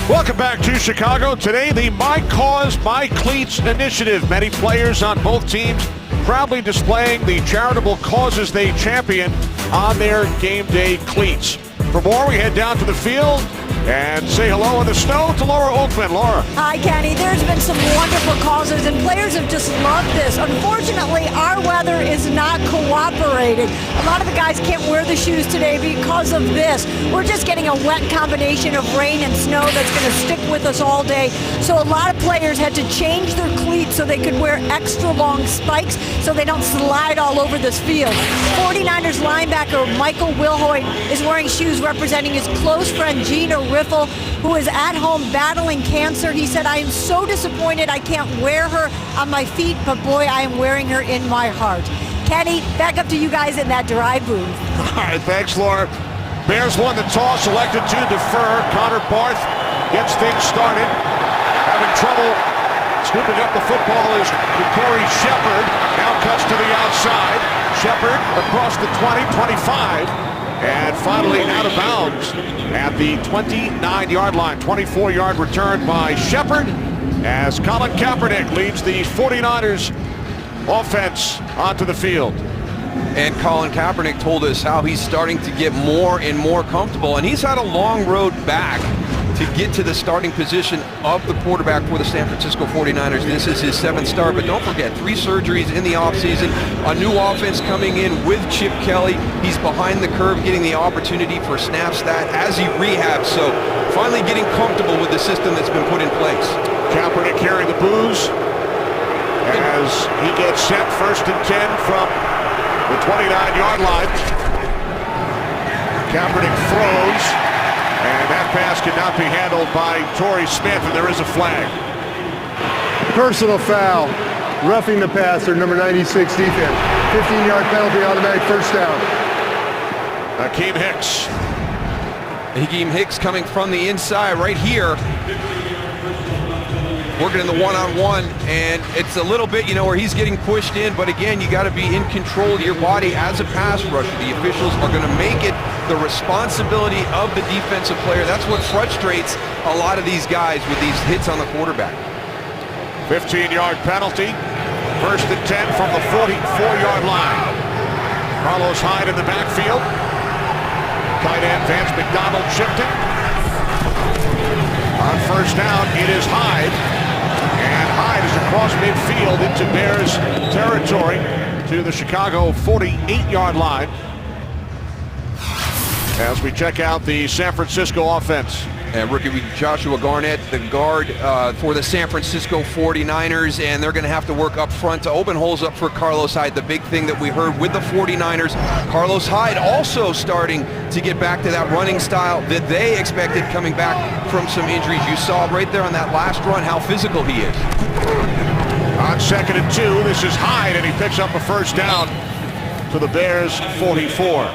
Welcome back to Chicago. Today, the My Cause, My Cleats initiative. Many players on both teams proudly displaying the charitable causes they champion on their game day cleats. For more, we head down to the field and say hello in the snow to Laura Oakman. Laura. Hi, Kenny. There's been some wonderful causes, and players have just loved this. Unfortunately, our weather is not cooperating. A lot of the guys can't wear the shoes today because of this. We're just getting a wet combination of rain and snow that's going to stick with us all day. So a lot of players had to change their cleats so they could wear extra long spikes so they don't slide all over this field. 49ers linebacker Michael Wilhoit is wearing shoes representing his close friend Gina Riffle, who is at home battling cancer. He said, "I am so disappointed I can't wear her on my feet, but boy, I am wearing her in my heart." Kenny, back up to you guys in that dry booth. All right, thanks, Laura. Bears won the toss, elected to defer. Connor Barth gets things started. Having trouble scooping up the football is Corey Shepard. Now cuts to the outside. Shepard across the 20, 25. And finally out of bounds at the 29-yard line. 24-yard return by Shepard as Colin Kaepernick leads the 49ers offense onto the field. And Colin Kaepernick told us how he's starting to get more and more comfortable, and he's had a long road back to get to the starting position of the quarterback for the San Francisco 49ers. This is his 7th start, but don't forget, 3 surgeries in the offseason, a new offense coming in with Chip Kelly. He's behind the curve, getting the opportunity for snaps that as he rehabs, so finally getting comfortable with the system that's been put in place. Kaepernick carrying the booze as he gets set 1st and 10 from the 29-yard line. Kaepernick throws. And that pass cannot be handled by Torrey Smith, and there is a flag. Personal foul, roughing the passer, number 96 defense. 15-yard penalty, automatic first down. Akeem Hicks. Akeem Hicks coming from the inside right here. Working in the one-on-one, and it's a little bit, where he's getting pushed in, but again, you got to be in control of your body as a pass rusher. The officials are going to make it the responsibility of the defensive player. That's what frustrates a lot of these guys with these hits on the quarterback. 15-yard penalty. 1st and 10 from the 44-yard line. Carlos Hyde in the backfield. Tight end Vance McDonald shifting. On 1st down, it is Hyde. And Hyde is across midfield into Bears territory to the Chicago 48-yard line as we check out the San Francisco offense. And rookie Joshua Garnett, the guard for the San Francisco 49ers, and they're going to have to work up front to open holes up for Carlos Hyde. The big thing that we heard with the 49ers, Carlos Hyde also starting to get back to that running style that they expected coming back from some injuries. You saw right there on that last run how physical he is. On 2nd and 2, this is Hyde, and he picks up a 1st down to the Bears 44.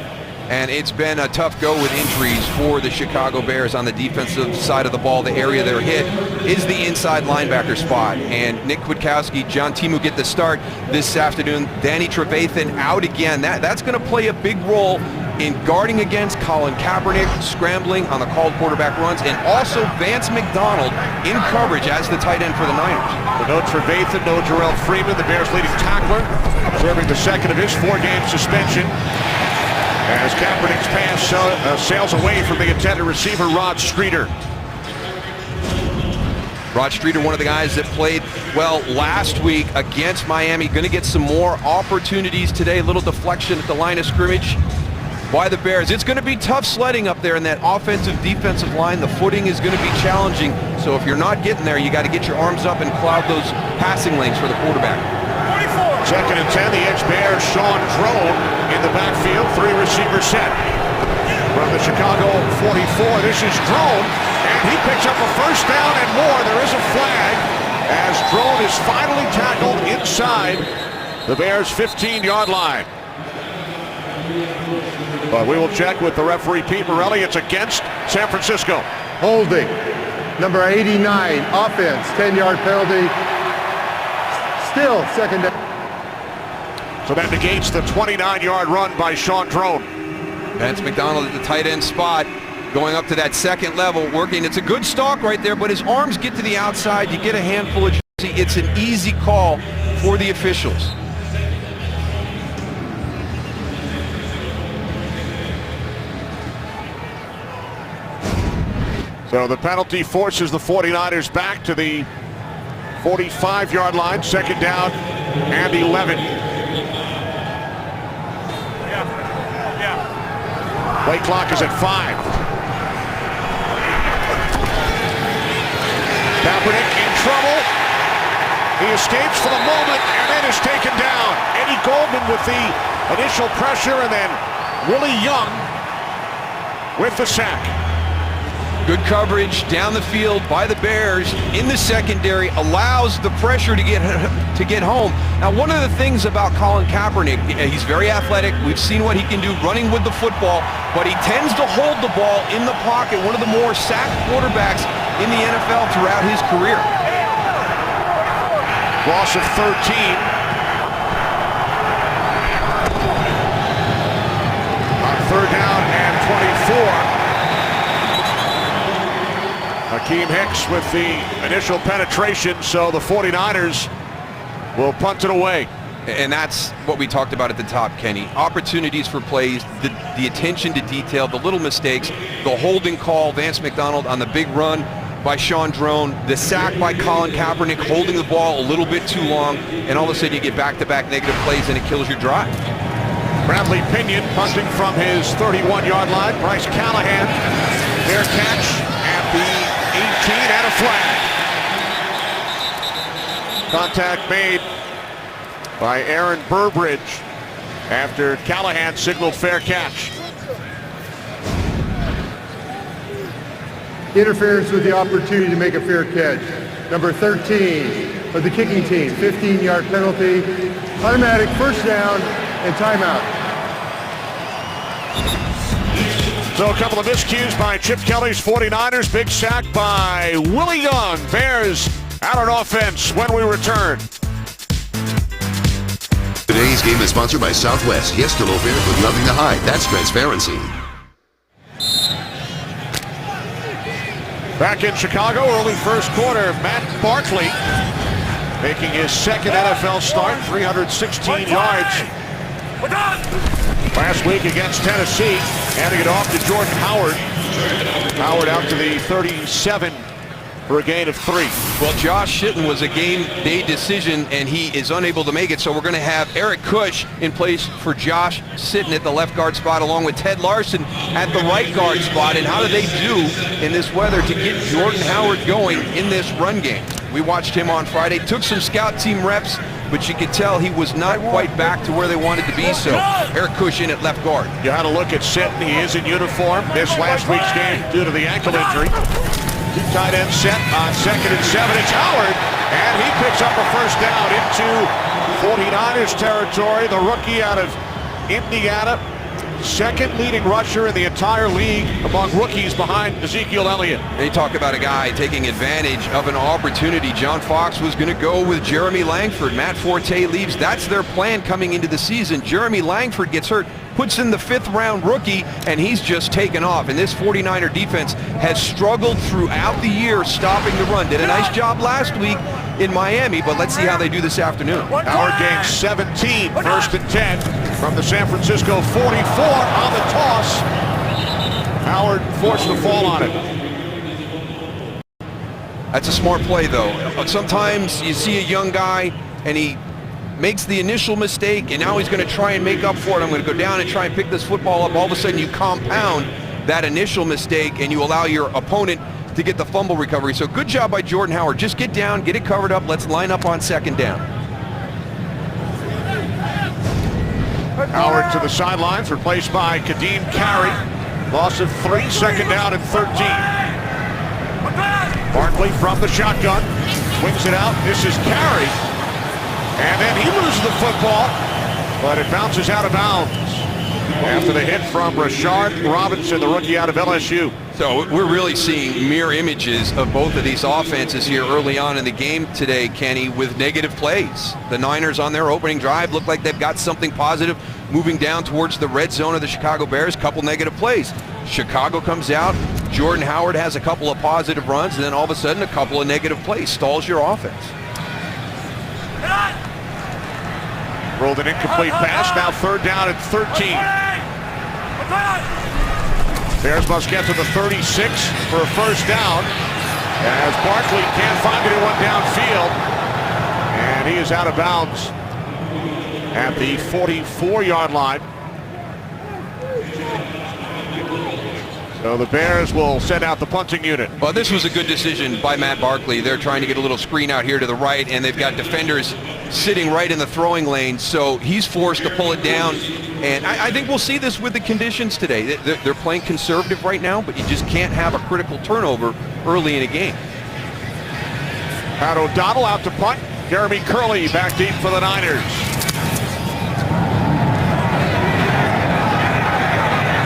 And it's been a tough go with injuries for the Chicago Bears on the defensive side of the ball. The area they're hit is the inside linebacker spot. And Nick Kwiatkowski, John Timu get the start this afternoon. Danny Trevathan out again. That's going to play a big role in guarding against Colin Kaepernick, scrambling on the called quarterback runs, and also Vance McDonald in coverage as the tight end for the Niners. But no Trevathan, no Jarrell Freeman, the Bears' leading tackler, serving the 2nd of his 4-game suspension. As Kaepernick's pass sails away from the intended receiver, Rod Streeter. Rod Streeter, one of the guys that played well last week against Miami, going to get some more opportunities today. A little deflection at the line of scrimmage by the Bears. It's going to be tough sledding up there in that offensive-defensive line. The footing is going to be challenging. So if you're not getting there, you got to get your arms up and cloud those passing lanes for the quarterback. 2nd and 10, the edge Bears, Sean Drone in the backfield, 3 receiver set. From the Chicago 44, this is Drone, and he picks up a 1st down and more. There is a flag as Drone is finally tackled inside the Bears' 15-yard line. But we will check with the referee, Pete Morelli. It's against San Francisco. Holding, number 89, offense, 10-yard penalty. Still 2nd down. So that negates the 29-yard run by Sean Drone. Vance McDonald at the tight end spot. going up to that second level, working. It's a good stalk right there, but his arms get to the outside. You get a handful of jersey. It's an easy call for the officials. So the penalty forces the 49ers back to the 45-yard line. 2nd down and 11. Play clock is at 5. Kaepernick in trouble. He escapes for the moment and then is taken down. Eddie Goldman with the initial pressure, and then Willie Young with the sack. Good coverage down the field by the Bears in the secondary, allows the pressure to get home. Now, one of the things about Colin Kaepernick, he's very athletic. We've seen what he can do running with the football, but he tends to hold the ball in the pocket, one of the more sacked quarterbacks in the NFL throughout his career. Loss of 13. On 3rd down and 24. Hakeem Hicks with the initial penetration, so the 49ers will punt it away. And that's what we talked about at the top, Kenny. Opportunities for plays, the attention to detail, the little mistakes, the holding call, Vance McDonald on the big run by Sean Drone, the sack by Colin Kaepernick holding the ball a little bit too long, and all of a sudden you get back-to-back negative plays and it kills your drive. Bradley Pinion punting from his 31-yard line. Bryce Callahan, fair catch at the 18 and a flag. Contact made by Aaron Burbridge after Callahan signaled fair catch. Interference with the opportunity to make a fair catch. Number 13 of the kicking team, 15-yard penalty, automatic 1st down and timeout. So a couple of miscues by Chip Kelly's 49ers. Big sack by Willie Young. Bears out on offense when we return. Today's game is sponsored by Southwest. Yes to low fares with nothing to hide. That's transparency. Back in Chicago, early 1st quarter, Matt Barkley making his 2nd NFL start, 316 yards. Last week against Tennessee, handing it off to Jordan Howard. Howard out to the 37 for a gain of 3. Well, Josh Shitton was a game day decision and he is unable to make it, so we're going to have Eric Cush in place for Josh Sitton at the left guard spot along with Ted Larson at the right guard spot. And how do they do in this weather to get Jordan Howard going in this run game? We watched him on Friday, took some scout team reps, but you could tell he was not quite back to where they wanted to be, so Eric Cush in at left guard. You had a look at Sitton. He is in uniform. Missed last week's game due to the ankle injury. 2 tight ends set on 2nd and 7. It's Howard, and he picks up a 1st down into 49ers territory. The rookie out of Indiana, 2nd leading rusher in the entire league among rookies behind Ezekiel Elliott. They talk about a guy taking advantage of an opportunity. John Fox was going to go with Jeremy Langford. Matt Forte leaves. That's their plan coming into the season. Jeremy Langford gets hurt, puts in the 5th round rookie, and he's just taken off. And this 49er defense has struggled throughout the year stopping the run. Did a nice job last week in Miami, but let's see how they do this afternoon. Howard gains 17, 1st and 10 from the San Francisco 44 on the toss. Howard forced the fall on it. That's a smart play, though. Sometimes you see a young guy and he makes the initial mistake and now he's going to try and make up for it. I'm going to go down and try and pick this football up. All of a sudden you compound that initial mistake and you allow your opponent to get the fumble recovery. So good job by Jordan Howard. Just get down, get it covered up. Let's line up on 2nd down. Howard to the sidelines, replaced by Kadeem Carey. Loss of 3, 2nd down and 13. Barkley from the shotgun, swings it out. This is Carey. And then he loses the football, but it bounces out of bounds after the hit from Rashard Robinson, the rookie out of LSU. So we're really seeing mirror images of both of these offenses here early on in the game today, Kenny, with negative plays. The Niners on their opening drive look like they've got something positive moving down towards the red zone of the Chicago Bears. Couple negative plays. Chicago comes out. Jordan Howard has a couple of positive runs, and then all of a sudden a couple of negative plays. Stalls your offense. Rolled an incomplete pass. Now 3rd down and 13. Bears must get to the 36 for a first down, as Barkley can't find anyone downfield, and he is out of bounds at the 44-yard line. So the Bears will send out the punting unit. Well, this was a good decision by Matt Barkley. They're trying to get a little screen out here to the right, and they've got defenders sitting right in the throwing lane, so he's forced to pull it down. And I think we'll see this with the conditions today. They're playing conservative right now, but you just can't have a critical turnover early in a game. Pat O'Donnell out to punt. Jeremy Curley back deep for the Niners.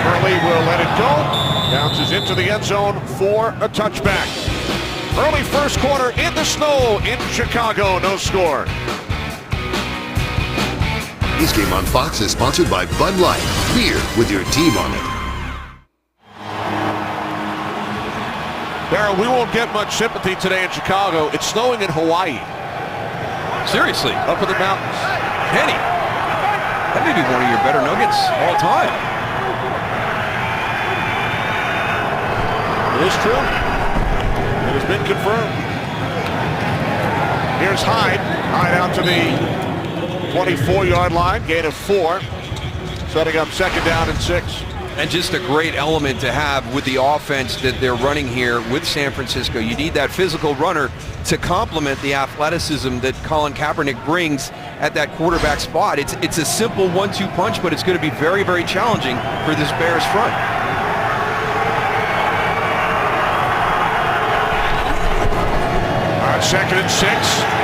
Curley will let it go. Bounces into the end zone for a touchback. Early first quarter in the snow in Chicago. No score. This game on Fox is sponsored by Bud Light. Beer with your team on it. Darryl, we won't get much sympathy today in Chicago. It's snowing in Hawaii. Seriously. Up in the mountains. Kenny, that may be one of your better nuggets all time. It is true. It has been confirmed. Here's Hyde. Hyde out to the 24-yard line, gain of 4, setting up 2nd down and 6. And just a great element to have with the offense that they're running here with San Francisco. You need that physical runner to complement the athleticism that Colin Kaepernick brings at that quarterback spot. It's a simple 1-2 punch, but it's going to be very, very challenging for this Bears front. On 2nd and 6,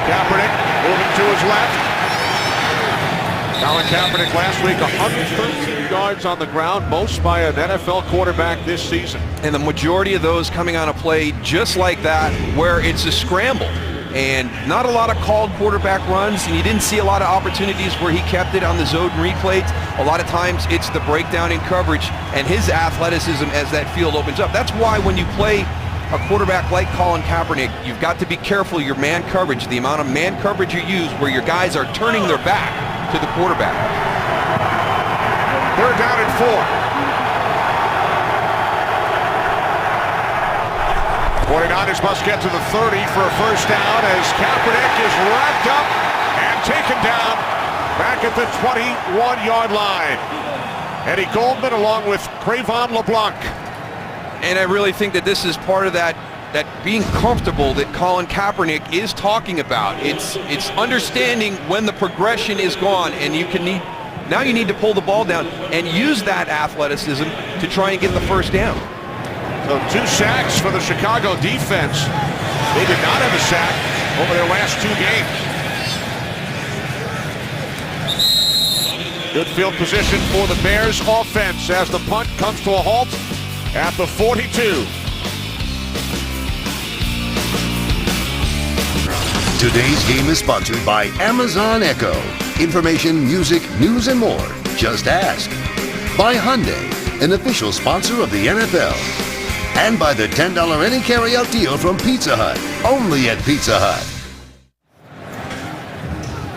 Kaepernick moving to his left. Colin Kaepernick last week, 113 yards on the ground, most by an NFL quarterback this season. And the majority of those coming on a play just like that, where it's a scramble. And not a lot of called quarterback runs, and you didn't see a lot of opportunities where he kept it on the zone read plays. A lot of times it's the breakdown in coverage and his athleticism as that field opens up. That's why when you play a quarterback like Colin Kaepernick, you've got to be careful your man coverage, the amount of man coverage you use where your guys are turning their back to the quarterback. 3rd down and 4. 49ers must get to the 30 for a first down as Kaepernick is wrapped up and taken down back at the 21-yard line. Eddie Goldman along with Crayvon LeBlanc. And I really think that this is part of that being comfortable that Colin Kaepernick is talking about. It's understanding when the progression is gone, and you need to pull the ball down and use that athleticism to try and get the first down. So 2 sacks for the Chicago defense. They did not have a sack over their last 2 games. Good field position for the Bears offense as the punt comes to a halt at the 42. Today's game is sponsored by Amazon Echo. Information, music, news, and more. Just ask. By Hyundai, an official sponsor of the NFL. And by the $10 any carry-out deal from Pizza Hut. Only at Pizza Hut.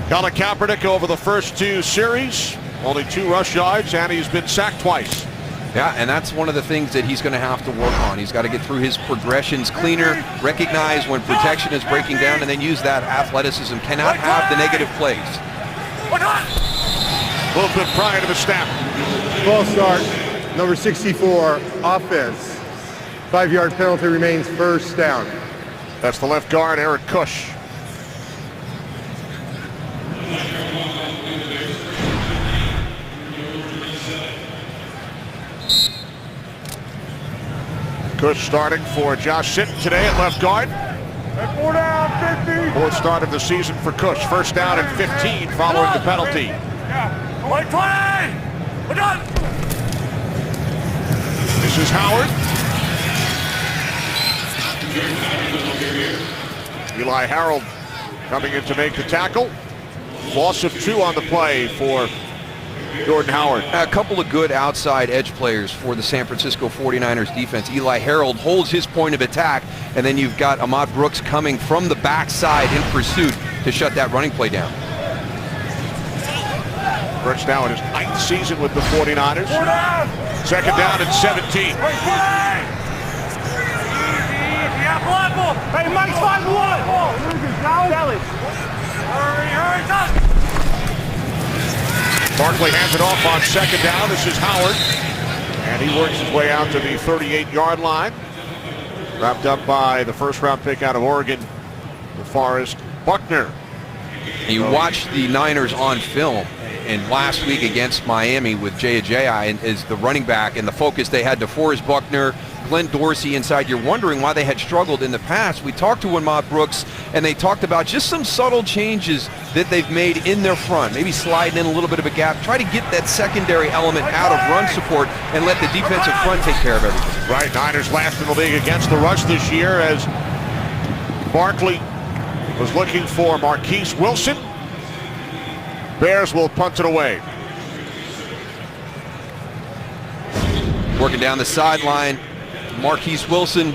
Colin Kaepernick over the first 2 series. Only 2 rush yards, and he's been sacked twice. Yeah, and that's one of the things that he's going to have to work on. He's got to get through his progressions cleaner, recognize when protection is breaking down, and then use that athleticism. Cannot have the negative plays. Movement prior to the snap. Ball start, number 64, offense. 5-yard penalty remains first down. That's the left guard, Eric Kush. Kush starting for Josh Sitton today at left guard. 4 down, 50. 4th start of the season for Kush. First down and 15 following the penalty. 20. This is Howard. Eli Harold coming in to make the tackle. Loss of 2 on the play for Jordan Howard. A couple of good outside edge players for the San Francisco 49ers defense. Eli Harold holds his point of attack, and then you've got Ahmad Brooks coming from the backside in pursuit to shut that running play down. Brooks now in his 9th season with the 49ers. Second down and 17. Hey, Mike's 5-1. Hurry. Barkley hands it off on second down. This is Howard. And he works his way out to the 38-yard line. Wrapped up by the first-round pick out of Oregon, DeForest Buckner. You watch the Niners on film, and last week against Miami with Jay Ajayi as the running back, and the focus they had DeForest Buckner, Glenn Dorsey inside. You're wondering why they had struggled in the past. We talked to Ahmad Brooks, and they talked about just some subtle changes that they've made in their front. Maybe sliding in a little bit of a gap. Try to get that secondary element out of run support and let the defensive front take care of everything. Right, Niners last in the league against the rush this year as Barkley was looking for Marquise Wilson. Bears will punt it away. Working down the sideline, Marquise Wilson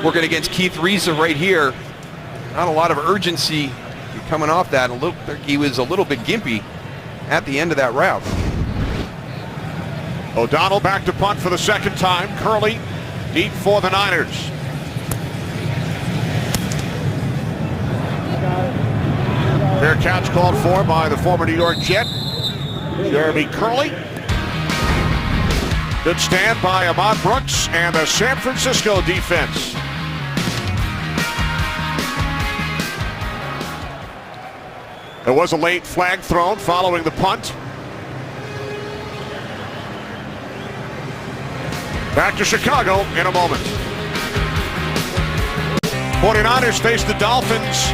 working against Keith Reza right here. Not a lot of urgency coming off that. He was a little bit gimpy at the end of that route. O'Donnell back to punt for the second time. Curley deep for the Niners. Fair catch called for by the former New York Jet, Jeremy Curley. Good stand by Ahmad Brooks and the San Francisco defense. There was a late flag thrown following the punt. Back to Chicago in a moment. 49ers face the Dolphins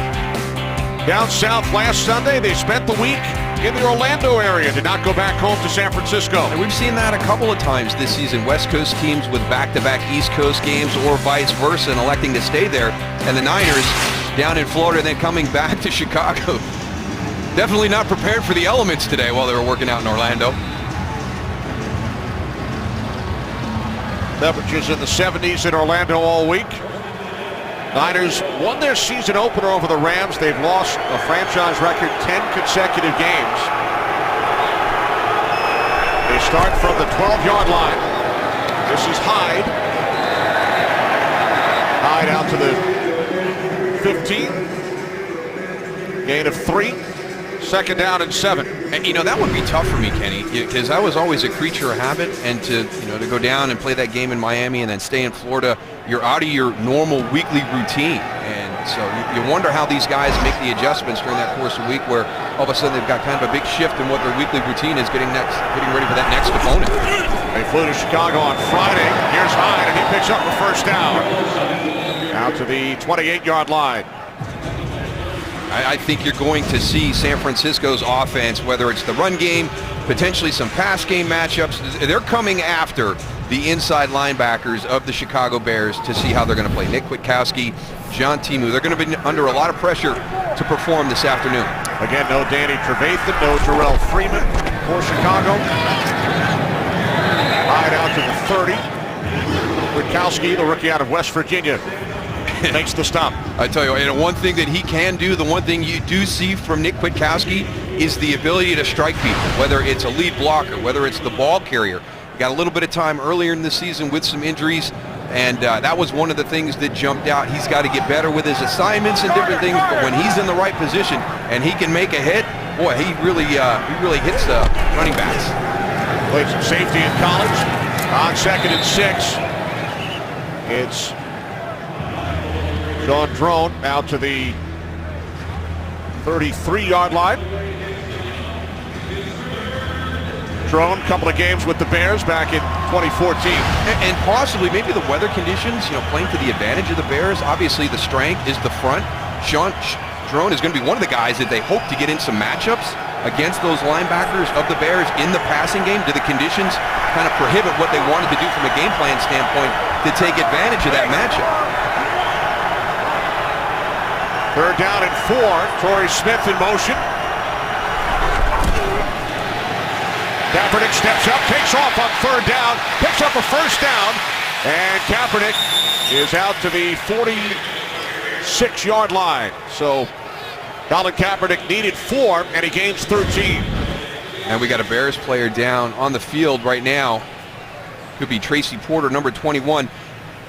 down south last Sunday. They spent the week in the Orlando area, did not go back home to San Francisco. And we've seen that a couple of times this season. West Coast teams with back-to-back East Coast games or vice versa and electing to stay there. And the Niners down in Florida and then coming back to Chicago. Definitely not prepared for the elements today while they were working out in Orlando. Temperatures in the 70s in Orlando all week. Niners won their season opener over the Rams. They've lost a franchise record 10 consecutive games. They start from the 12-yard line. This is Hyde. Hyde out to the 15. Gain of 3. Second down and 7. And, you know, that would be tough for me, Kenny, because I was always a creature of habit, and to go down and play that game in Miami and then stay in Florida, you're out of your normal weekly routine. And so you wonder how these guys make the adjustments during that course of the week where all of a sudden they've got kind of a big shift in what their weekly routine is getting ready for that next opponent. They flew to Chicago on Friday. Here's Hyde, and he picks up the first down. Out to the 28-yard line. I think you're going to see San Francisco's offense, whether it's the run game, potentially some pass game matchups. They're coming after the inside linebackers of the Chicago Bears to see how they're going to play. Nick Kwiatkowski, John Timu, they're going to be under a lot of pressure to perform this afternoon. Again, no Danny Trevathan, no Jarrell Freeman for Chicago. Hyde out to the 30. Kwiatkowski, the rookie out of West Virginia, makes the stop. I tell you, and one thing that he can do, the one thing you do see from Nick Kwiatkowski is the ability to strike people, whether it's a lead blocker, whether it's the ball carrier. He got a little bit of time earlier in the season with some injuries, and that was one of the things that jumped out. He's got to get better with his assignments and different things, but when he's in the right position and he can make a hit, boy, he really hits the running backs. Played some safety in college. On 2nd and 6, it's Sean Drone out to the 33-yard line. Drone, couple of games with the Bears back in 2014. And possibly maybe the weather conditions, playing to the advantage of the Bears. Obviously the strength is the front. Sean Drone is going to be one of the guys that they hope to get in some matchups against those linebackers of the Bears in the passing game. Do the conditions kind of prohibit what they wanted to do from a game plan standpoint? to take advantage of that matchup. Third down and 4. Torrey Smith in motion. Kaepernick steps up, takes off on third down, picks up a first down, and Kaepernick is out to the 46-yard line. So Colin Kaepernick needed 4, and he gains 13. And we got a Bears player down on the field right now. Could be Tracy Porter, number 21.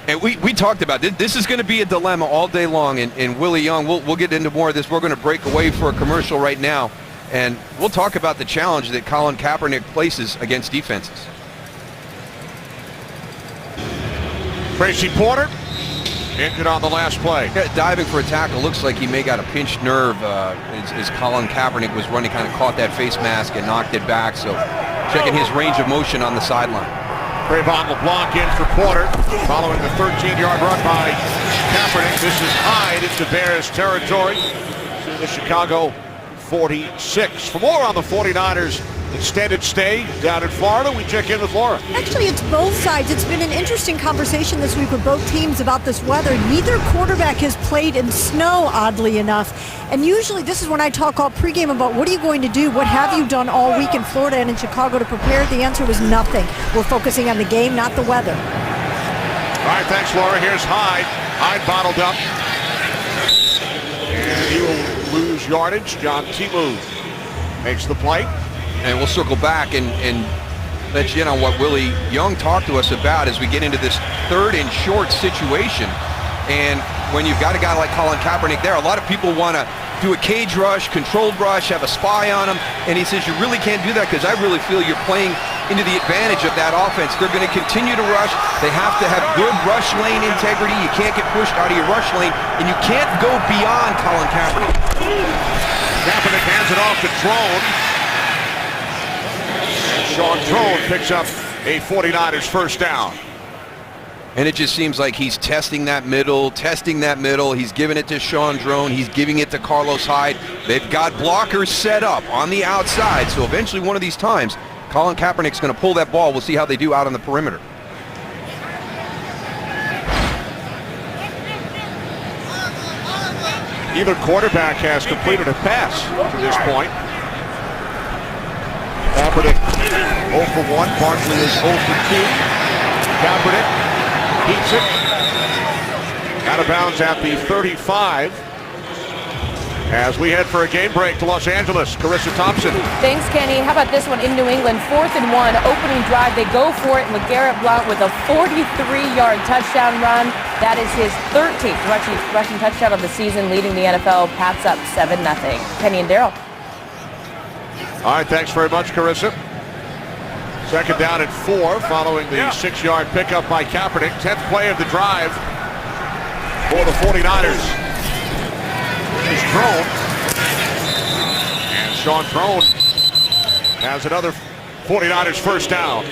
And we talked about this. This is going to be a dilemma all day long. And Willie Young, we'll get into more of this. We're going to break away for a commercial right now. And we'll talk about the challenge that Colin Kaepernick places against defenses. Tracy Porter injured on the last play. Yeah, diving for a tackle. Looks like he may got a pinched nerve as Colin Kaepernick was running, kind of caught that face mask and knocked it back. So checking his range of motion on the sideline. Trayvon LeBlanc in for Porter, following the 13-yard run by Kaepernick. This is Hyde into Bears territory to the Chicago 46. For more on the 49ers extended stay down in Florida, we check in with Laura. Actually, it's both sides. It's been an interesting conversation this week with both teams about this weather. Neither quarterback has played in snow, oddly enough. And usually this is when I talk all pregame about what are you going to do? What have you done all week in Florida and in Chicago to prepare? The answer was nothing. We're focusing on the game, not the weather. All right, thanks, Laura. Here's Hyde. Hyde bottled up. And he will lose yardage. John Timu makes the play. And we'll circle back and let you in on what Willie Young talked to us about as we get into this third and short situation. And when you've got a guy like Colin Kaepernick there, a lot of people want to do a cage rush, controlled rush, have a spy on him. And he says, you really can't do that because I really feel you're playing into the advantage of that offense. They're going to continue to rush. They have to have good rush lane integrity. You can't get pushed out of your rush lane. And you can't go beyond Colin Kaepernick. Kaepernick hands it off to Drone. Sean Drone picks up a 49ers first down. And it just seems like he's testing that middle. He's giving it to Sean Drone. He's giving it to Carlos Hyde. They've got blockers set up on the outside. So eventually one of these times, Colin Kaepernick's going to pull that ball. We'll see how they do out on the perimeter. Either quarterback has completed a pass to this point. Kaepernick 0 for 1. Barkley is 0 for 2. Kaepernick keeps it. Out of bounds at the 35. As we head for a game break to Los Angeles, Carissa Thompson. Thanks, Kenny. How about this one in New England? 4th and 1, opening drive. They go for it. LeGarrette Blount with a 43-yard touchdown run. That is his 13th rushing touchdown of the season, leading the NFL. Pats up 7-0. Kenny and Daryl. All right, thanks very much, Carissa. Second down and 4 following the 6-yard pickup by Kaepernick. 10th play of the drive for the 49ers. Here's Drone. And Sean Drone has another 49ers first down.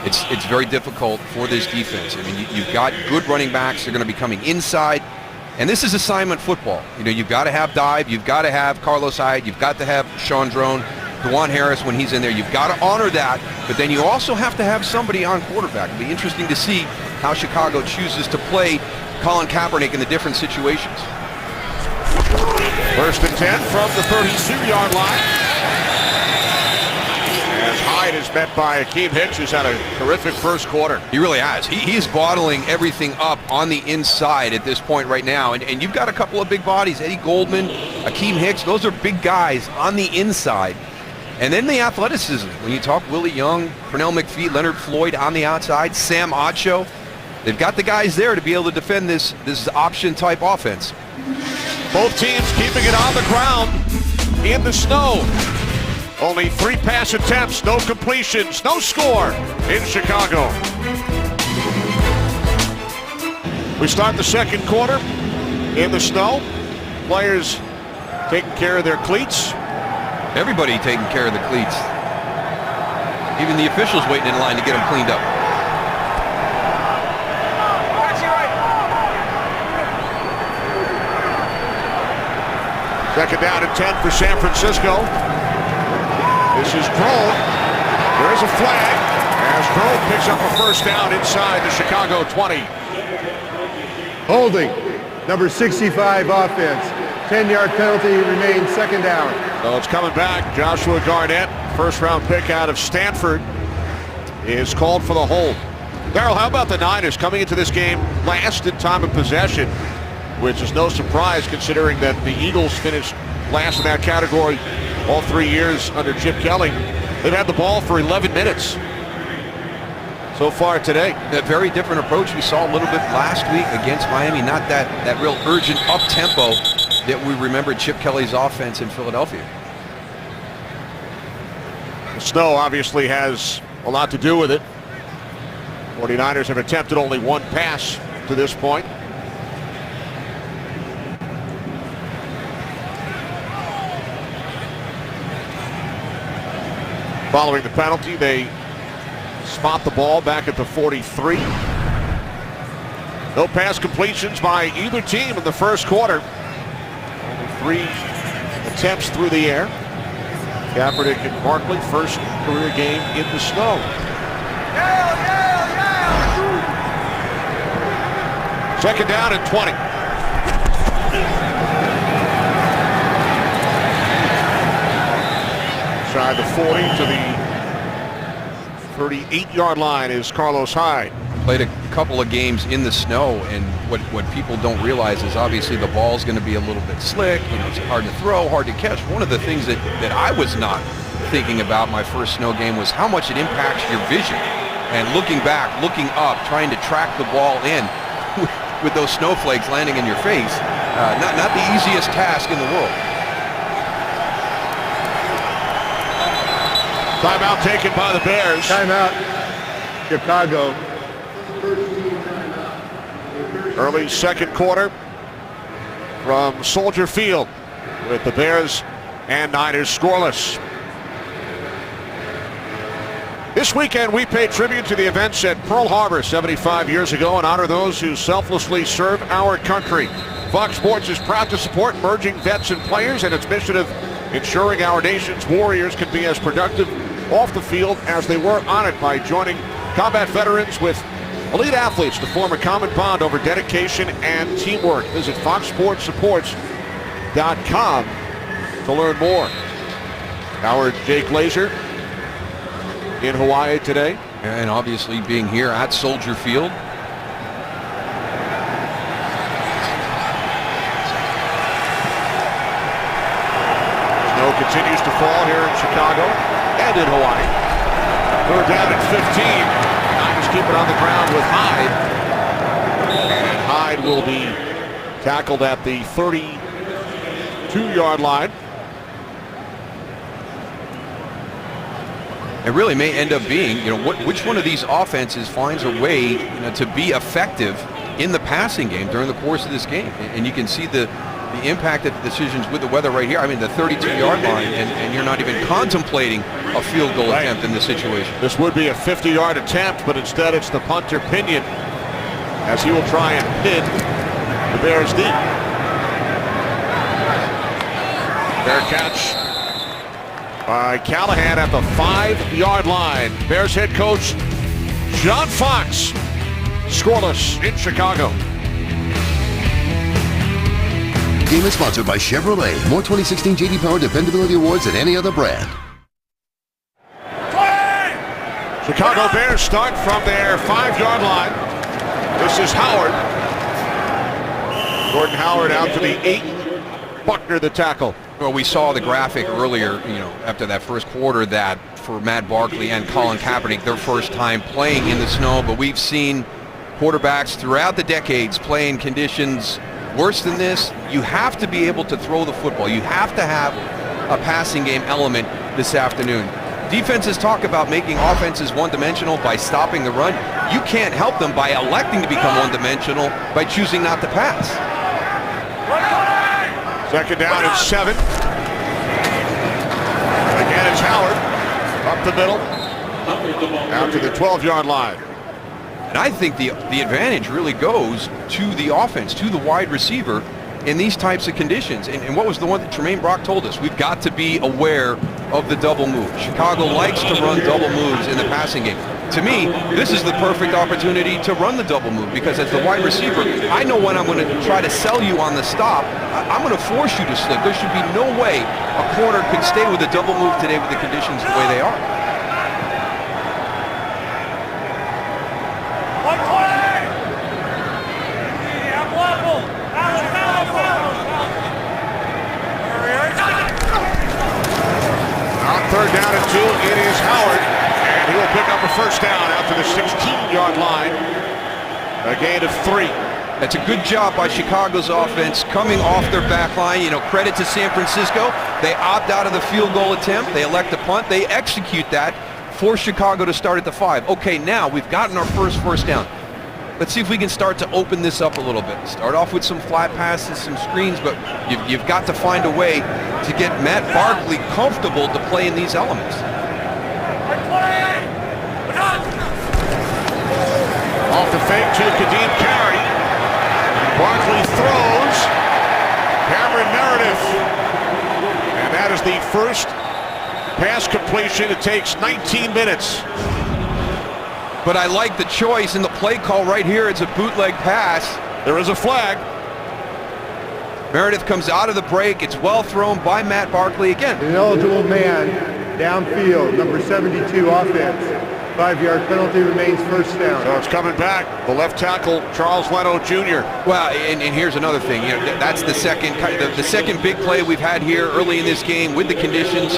It's very difficult for this defense. I mean, you've got good running backs. They're going to be coming inside. And this is assignment football. You know, you've got to have dive. You've got to have Carlos Hyde. You've got to have Sean Drone, DeJuan Harris when he's in there. You've got to honor that. But then you also have to have somebody on quarterback. It'll be interesting to see how Chicago chooses to play Colin Kaepernick in the different situations. First and 10 from the 32-yard line. As Hyde is met by Akeem Hicks, who's had a terrific first quarter. He really has. He's bottling everything up on the inside at this point right now. And you've got a couple of big bodies. Eddie Goldman, Akeem Hicks, those are big guys on the inside. And then the athleticism. When you talk Willie Young, Pernell McPhee, Leonard Floyd on the outside, Sam Ocho. They've got the guys there to be able to defend this option-type offense. Both teams keeping it on the ground in the snow. Only 3 pass attempts, no completions, no score in Chicago. We start the second quarter in the snow. Players taking care of their cleats. Everybody taking care of the cleats. Even the officials waiting in line to get them cleaned up. Second down and 10 for San Francisco. This is Kroll. There's a flag as Kroll picks up a first down inside the Chicago 20. Holding. Number 65 offense. 10-yard penalty remains, second down. So it's coming back. Joshua Garnett, first-round pick out of Stanford, is called for the hold. Darryl, how about the Niners coming into this game last in time of possession, which is no surprise considering that the Eagles finished last in that category all 3 years under Chip Kelly. They've had the ball for 11 minutes so far today. A very different approach we saw a little bit last week against Miami. Not that real urgent up-tempo that we remembered Chip Kelly's offense in Philadelphia. The snow obviously has a lot to do with it. 49ers have attempted only one pass to this point. Following the penalty, they spot the ball back at the 43. No pass completions by either team in the first quarter. Only 3 attempts through the air. Kaepernick and Barkley, first career game in the snow. Second down and 20. Inside the 40 to the 38-yard line is Carlos Hyde. Played a couple of games in the snow, and what people don't realize is obviously the ball's going to be a little bit slick. You know, it's hard to throw, hard to catch. One of the things that I was not thinking about my first snow game was how much it impacts your vision. And looking back, looking up, trying to track the ball in with those snowflakes landing in your face, not the easiest task in the world. Timeout taken by the Bears. Timeout, Chicago. Early second quarter from Soldier Field with the Bears and Niners scoreless. This weekend we pay tribute to the events at Pearl Harbor 75 years ago and honor those who selflessly serve our country. Fox Sports is proud to support emerging vets and players and its mission of ensuring our nation's warriors can be as productive off the field as they were on it by joining combat veterans with elite athletes to form a common bond over dedication and teamwork. Visit foxsportssupports.com to learn more. Our Jake Laser in Hawaii today. And obviously being here at Soldier Field. Snow continues to fall here in Chicago and in Hawaii. Third down at 15. Niners keep it on the ground with Hyde. And Hyde will be tackled at the 32-yard line. It really may end up being, which one of these offenses finds a way, to be effective in the passing game during the course of this game. And you can see the impact of the decisions with the weather right here. I mean, the 32-yard line, and you're not even contemplating a field goal attempt in this situation. This would be a 50-yard attempt, but instead it's the punter Pinion as he will try and pin the Bears deep. Fair catch by Callahan at the 5-yard line. Bears head coach John Fox scoreless in Chicago. Game is sponsored by Chevrolet. More 2016 J.D. Power Dependability Awards than any other brand. Chicago Bears start from their 5-yard line. This is Howard. Gordon Howard out to the 8. Buckner the tackle. Well, we saw the graphic earlier, after that first quarter, that for Matt Barkley and Colin Kaepernick, their first time playing in the snow, but we've seen quarterbacks throughout the decades play in conditions worse than this. You have to be able to throw the football. You have to have a passing game element this afternoon. Defenses talk about making offenses one-dimensional by stopping the run. You can't help them by electing to become one-dimensional by choosing not to pass. Second down and 7. Again, it's Howard up the middle, out to the 12-yard line. And I think the advantage really goes to the offense, to the wide receiver, in these types of conditions. And what was the one that Tremaine Brock told us? We've got to be aware of the double move. Chicago likes to run double moves in the passing game. To me, this is the perfect opportunity to run the double move, because as the wide receiver, I know when I'm going to try to sell you on the stop, I'm going to force you to slip. There should be no way a corner could stay with a double move today with the conditions the way they are. Third down and 2, it is Howard, and he will pick up a first down out to the 16-yard line. A gain of 3. That's a good job by Chicago's offense coming off their back line. You know, credit to San Francisco. They opt out of the field goal attempt. They elect to punt. They execute that for Chicago to start at the 5. Okay, now we've gotten our first down. Let's see if we can start to open this up a little bit. Start off with some flat passes, some screens, but you've got to find a way to get Matt Barkley comfortable to play in these elements. Off the fake to Kadeem Carey. Barkley throws. Cameron Meredith. And that is the first pass completion. It takes 19 minutes. But I like the choice in the play call right here. It's a bootleg pass. There is a flag. Meredith comes out of the break. It's well thrown by Matt Barkley again. An eligible man downfield, number 72 offense. 5-yard penalty, remains first down. So it's coming back. The left tackle, Charles Leno Jr. Well, and here's another thing. You know, that's the second big play we've had here early in this game with the conditions.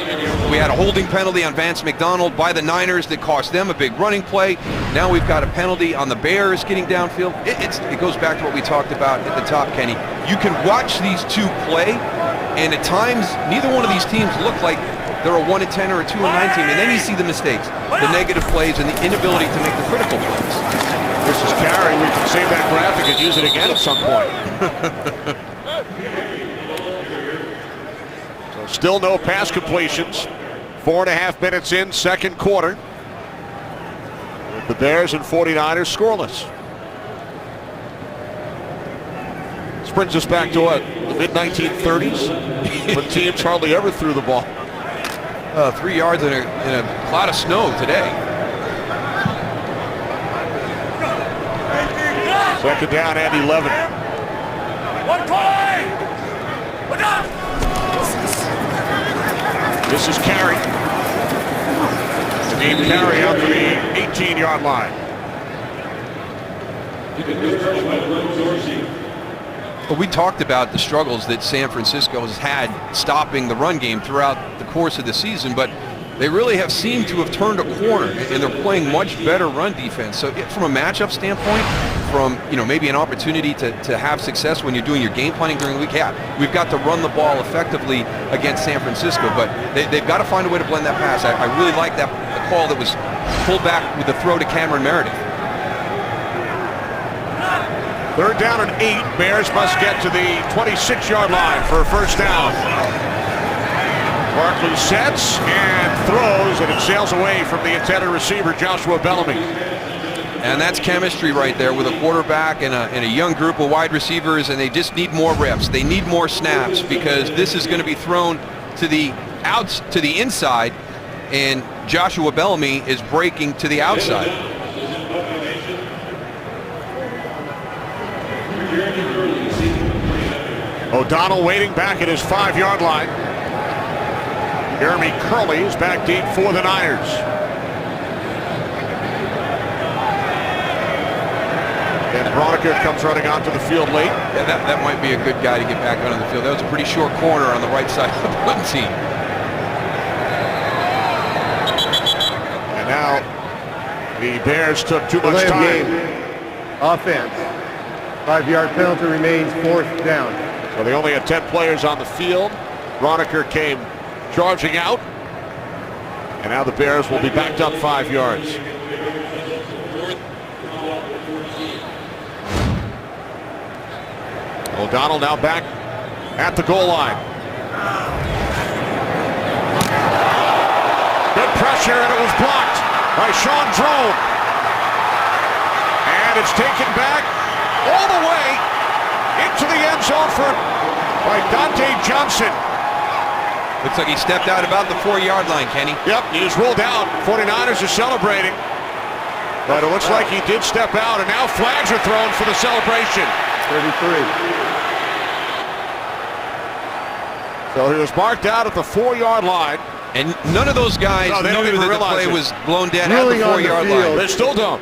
We had a holding penalty on Vance McDonald by the Niners that cost them a big running play. Now we've got a penalty on the Bears getting downfield. It goes back to what we talked about at the top, Kenny. You can watch these two play, and at times neither one of these teams look like they're a 1-10 or a 2-9 team, and then you see the mistakes, the negative plays, and the inability to make the critical plays. This is Carey. We can save that graphic and use it again at some point. So still no pass completions. 4.5 minutes in, second quarter. With the Bears and 49ers scoreless. This brings us back to what, the mid-1930s, when teams hardly ever threw the ball. 3 yards in a cloud of snow today. Second down and 11. One play! This is Carey. Kadeem Carey out to the 18-yard line. Well, we talked about the struggles that San Francisco has had stopping the run game throughout the course of the season, but they really have seemed to have turned a corner, and they're playing much better run defense. So from a matchup standpoint, from maybe an opportunity to have success when you're doing your game planning during the week, yeah, we've got to run the ball effectively against San Francisco, but they've got to find a way to blend that pass. I really like the call that was pulled back with the throw to Cameron Meredith. Third down and 8. Bears must get to the 26-yard line for a first down. Barkley sets and throws, and it sails away from the intended receiver, Joshua Bellamy. And that's chemistry right there with a quarterback and a young group of wide receivers, and they just need more reps. They need more snaps, because this is going to be thrown to the inside, and Joshua Bellamy is breaking to the outside. O'Donnell waiting back at his 5-yard line. Jeremy Curley is back deep for the Niners. And Broniker comes running onto the field late. Yeah, that might be a good guy to get back onto the field. That was a pretty short corner on the right side of the punt team. And now the Bears took too much time. Offense. 5-yard penalty, remains fourth down. So they only had 10 players on the field. Broniker came charging out. And now the Bears will be backed up 5 yards. O'Donnell now back at the goal line. Good pressure, and it was blocked by Sean Drone. And it's taken back all the way into the end zone for by Dante Johnson. Looks like he stepped out about the 4-yard line, Kenny. Yep, he is ruled out. 49ers are celebrating. But it looks like he did step out, and now flags are thrown for the celebration. 33. So he was marked out at the 4-yard line. And none of those guys No, they don't knew even that the realize play it. was blown dead Ruling at on the the 4-yard field. line. They still don't.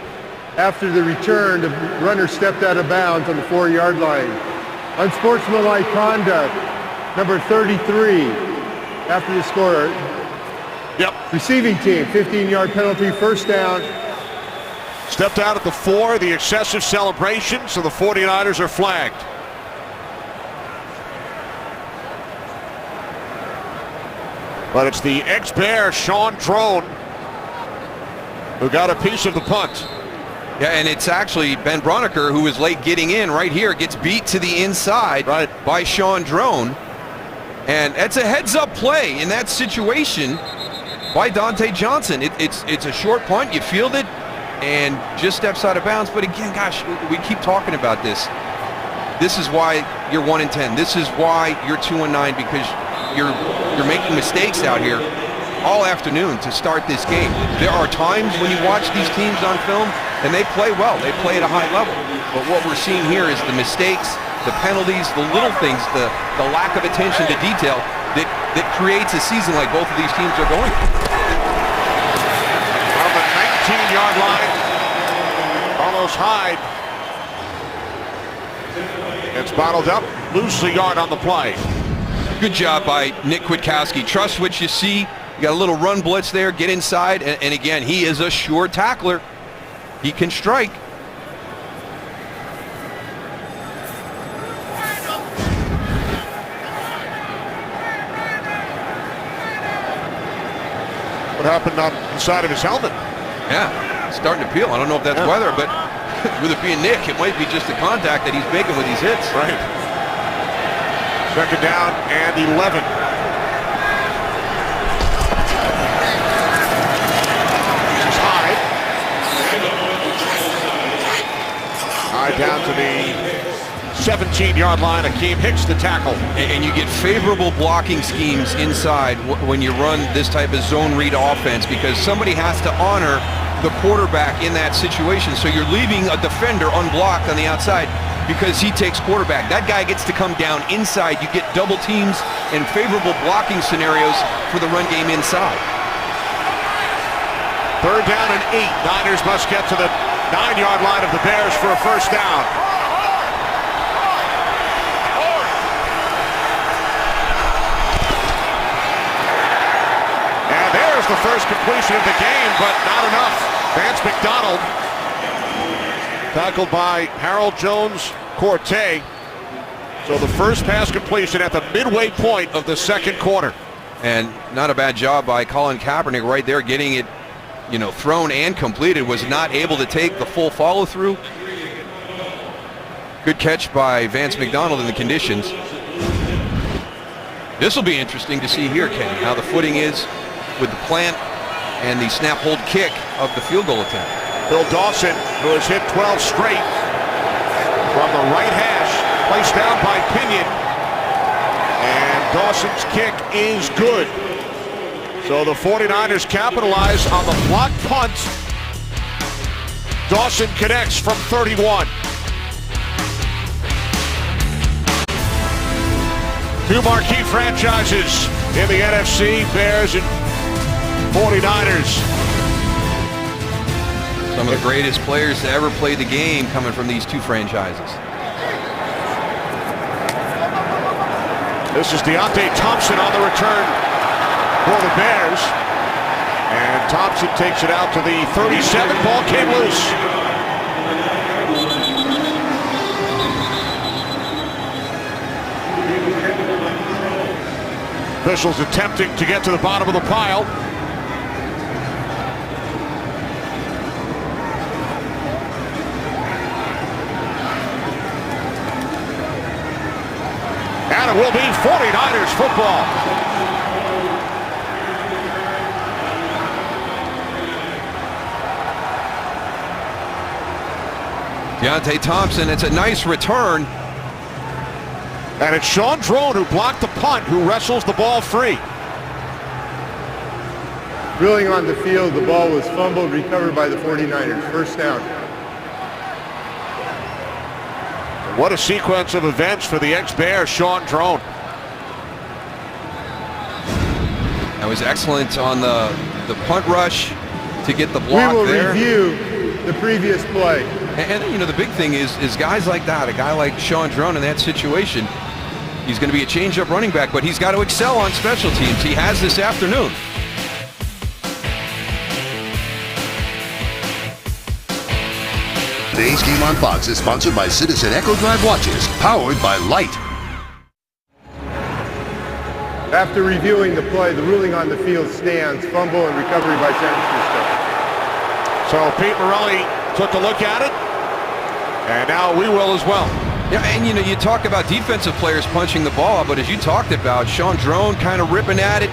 After the return, the runner stepped out of bounds on the 4-yard line. Unsportsmanlike conduct, number 33. After the score, Yep. receiving team, 15-yard penalty, first down. Stepped out at the 4, the excessive celebration, so the 49ers are flagged. But it's the ex-Bear, Sean Drone, who got a piece of the punt. Yeah, and it's actually Ben Broniker, who was late getting in right here, gets beat to the inside by Sean Drone. And that's a heads-up play in that situation by Dante Johnson. It's a short punt, you field it, and just steps out of bounds. But again, gosh, we keep talking about this. This is why you're 1-10. This is why you're 2-9, because you're making mistakes out here all afternoon to start this game. There are times when you watch these teams on film and they play well, they play at a high level. But what we're seeing here is the mistakes, the penalties, the little things, the lack of attention to detail that creates a season like both of these teams are going through. On the 19-yard line, Carlos Hyde. It's bottled up, loses a yard on the play. Good job by Nick Kwiatkowski. Trust what you see. You got a little run blitz there, get inside, and again, he is a sure tackler. He can strike. What happened on the side of his helmet? Yeah, it's starting to peel. I don't know if that's weather, but with it being Nick, it might be just the contact that he's making with these hits. Right. Second down and 11. This is Hyde. Hyde down to the 17-yard line. Akeem Hicks the tackle. And you get favorable blocking schemes inside when you run this type of zone read offense, because somebody has to honor the quarterback in that situation. So you're leaving a defender unblocked on the outside because he takes quarterback. That guy gets to come down inside. You get double teams and favorable blocking scenarios for the run game inside. Third down and 8. Niners must get to the 9-yard line of the Bears for a first down. And there's the first completion of the game, but not enough. Vance McDonald, tackled by Harold Jones-Corte. So the first pass completion at the midway point of the second quarter. And not a bad job by Colin Kaepernick right there, getting it, thrown and completed. Was not able to take the full follow through. Good catch by Vance McDonald in the conditions. This will be interesting to see here, Kenny, how the footing is with the plant and the snap hold kick of the field goal attempt. Bill Dawson, who has hit 12 straight from the right hash, placed down by Pinion. And Dawson's kick is good. So the 49ers capitalize on the block punt. Dawson connects from 31. Two marquee franchises in the NFC, Bears and 49ers. Some of the greatest players to ever play the game coming from these two franchises. This is Deontay Thompson on the return for the Bears. And Thompson takes it out to the 37. Ball came loose. Officials attempting to get to the bottom of the pile. And it will be 49ers football. Deontay Thompson, it's a nice return. And it's Sean Drone who blocked the punt, who wrestles the ball free. Reeling on the field, the ball was fumbled, recovered by the 49ers. First down. What a sequence of events for the ex-Bear, Sean Drone. That was excellent on the punt rush to get the block there. We will review the previous play. And you know, the big thing is guys like that, a guy like Sean Drone in that situation, he's going to be a change-up running back, but he's got to excel on special teams. He has this afternoon. Today's game on Fox is sponsored by Citizen Echo Drive watches, powered by Light. After reviewing the play, the ruling on the field stands. Fumble and recovery by San Francisco. So Pete Morelli took a look at it, and now we will as well. Yeah, and you know, you talk about defensive players punching the ball, but as you talked about, Sean Drone kind of ripping at it.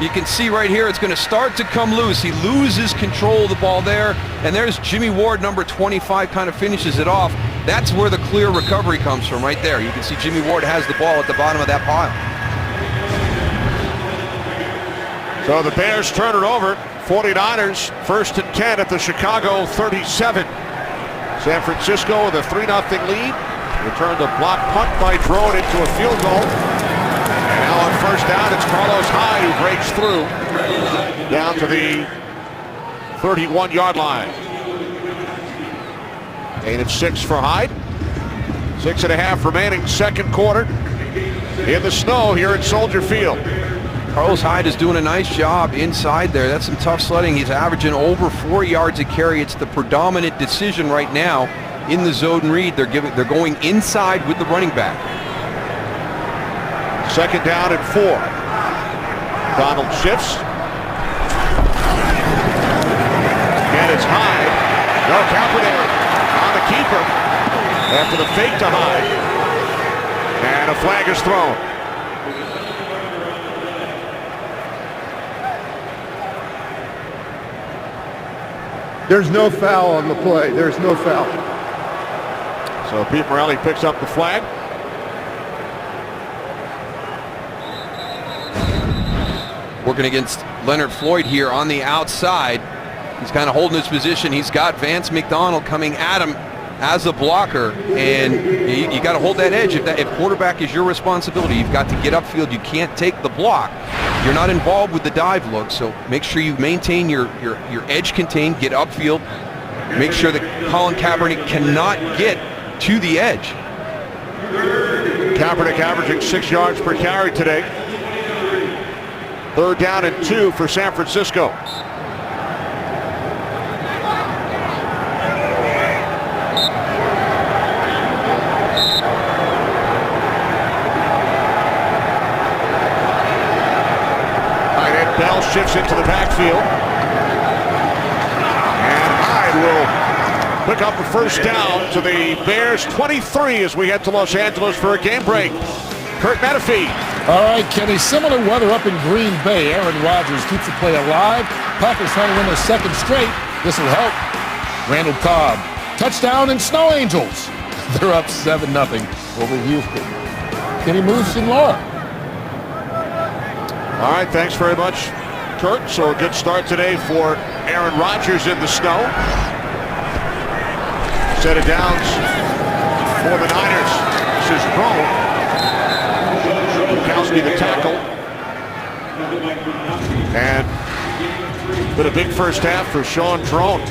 You can see right here it's going to start to come loose. He loses control of the ball there, and there's Jimmy Ward, number 25, kind of finishes it off. That's where the clear recovery comes from, right there. You can see Jimmy Ward has the ball at the bottom of that pile. So the Bears turn it over. 49ers, 1st and 10 at the Chicago 37. San Francisco with a 3-0 lead. Returned a block punt by Drone into a field goal. And now on first down, it's Carlos Hyde who breaks through down to the 31-yard line. 8 of 6 for Hyde. 6.5 remaining second quarter in the snow here at Soldier Field. Carlos Hyde is doing a nice job inside there. That's some tough sledding. He's averaging over 4 yards a carry. It's the predominant decision right now in the zone read. They're going inside with the running back. Second down and 4. Donald shifts. And it's Hyde. No, Kaepernick on the keeper after the fake to Hyde. And a flag is thrown. There's no foul on the play. There's no foul. So Pete Morelli picks up the flag. Working against Leonard Floyd here on the outside. He's kind of holding his position. He's got Vance McDonald coming at him as a blocker, and you got to hold that edge. If quarterback is your responsibility, you've got to get upfield. You can't take the block. You're not involved with the dive look, so make sure you maintain your edge contained, get upfield. Make sure that Colin Kaepernick cannot get to the edge. Kaepernick averaging 6 yards per carry today. 3rd down and 2 for San Francisco. Bell shifts into the backfield. And Hyde will pick up a first down to the Bears 23 as we head to Los Angeles for a game break. Kurt Menefee. All right, Kenny, similar weather up in Green Bay. Aaron Rodgers keeps the play alive. Packers trying to win their second straight. This will help. Randall Cobb. Touchdown and Snow Angels. They're up 7-0 over Houston. Kenny Moose and Laura. All right, thanks very much, Kurt. So a good start today for Aaron Rodgers in the snow. Set of downs for the Niners. This is Drone. Bukowski the tackle. And been a big first half for Sean Drone.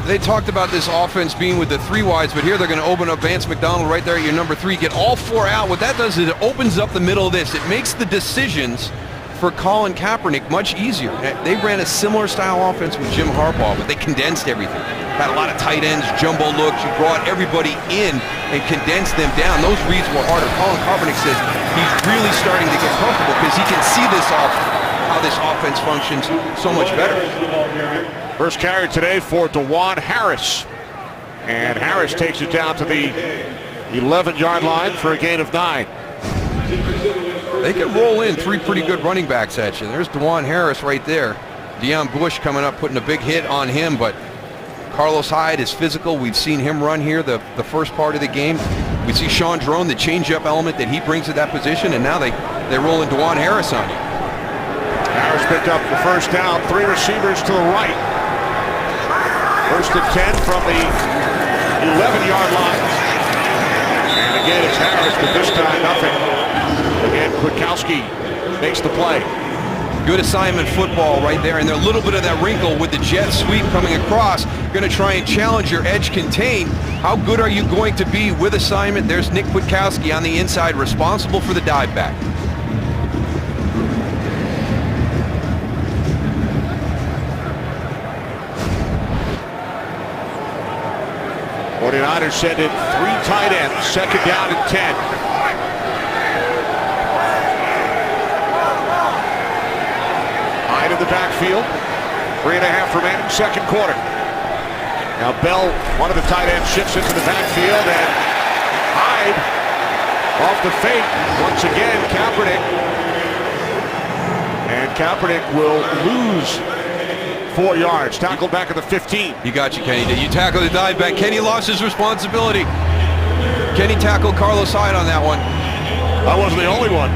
They talked about this offense being with the 3 wides, but here they're going to open up Vance McDonald right there at your number 3. Get all 4 out. What that does is it opens up the middle of this. It makes the decisions for Colin Kaepernick much easier. They ran a similar style offense with Jim Harbaugh, but they condensed everything. Had a lot of tight ends, jumbo looks. You brought everybody in and condensed them down. Those reads were harder. Colin Kaepernick says he's really starting to get comfortable because he can see this how this offense functions so much better. First carry today for DeJuan Harris. And Harris takes it down to the 11-yard line for a gain of 9. They can roll in 3 pretty good running backs at you. There's DeJuan Harris right there. Deion Bush coming up, putting a big hit on him, but Carlos Hyde is physical. We've seen him run here the first part of the game. We see Sean Drone, the change-up element that he brings to that position, and now they roll in Dwan Harris on you. Harris picked up the first down, 3 receivers to the right. First and 10 from the 11-yard line. And again, it's Harris, but this time nothing. Again, Kwiatkowski makes the play. Good assignment football right there, and a little bit of that wrinkle with the jet sweep coming across. Going to try and challenge your edge contain. How good are you going to be with assignment? There's Nick Kwiatkowski on the inside, responsible for the dive back. 49ers send in 3 tight ends, second down and 10. Hyde in the backfield, 3.5 remaining, second quarter. Now Bell, one of the tight ends, shifts into the backfield, and Hyde off the fake. Once again, Kaepernick. And Kaepernick will lose 4 yards. Tackled back at the 15. You got you, Kenny. You tackled the dive back. Kenny lost his responsibility. Kenny tackled Carlos Hyde on that one. I wasn't the only one.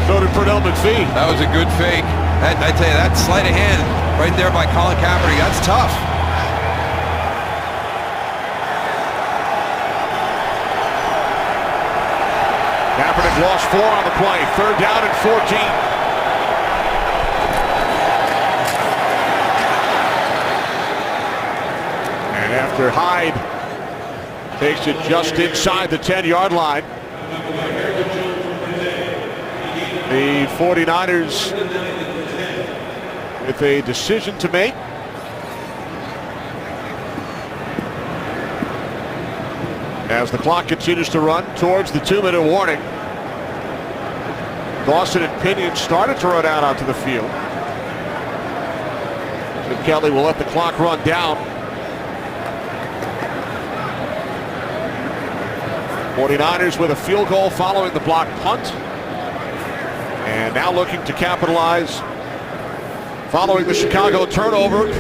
So did Pernell McPhee. That was a good fake. I tell you, that sleight of hand right there by Colin Kaepernick, that's tough. Kaepernick lost 4 on the play. Third down and 14. And after Hyde takes it just inside the 10-yard line, the 49ers with a decision to make. As the clock continues to run towards the 2-minute warning. Dawson and Pinion started to run out onto the field. Chip Kelly will let the clock run down. 49ers with a field goal following the block punt. And now looking to capitalize following the Chicago turnover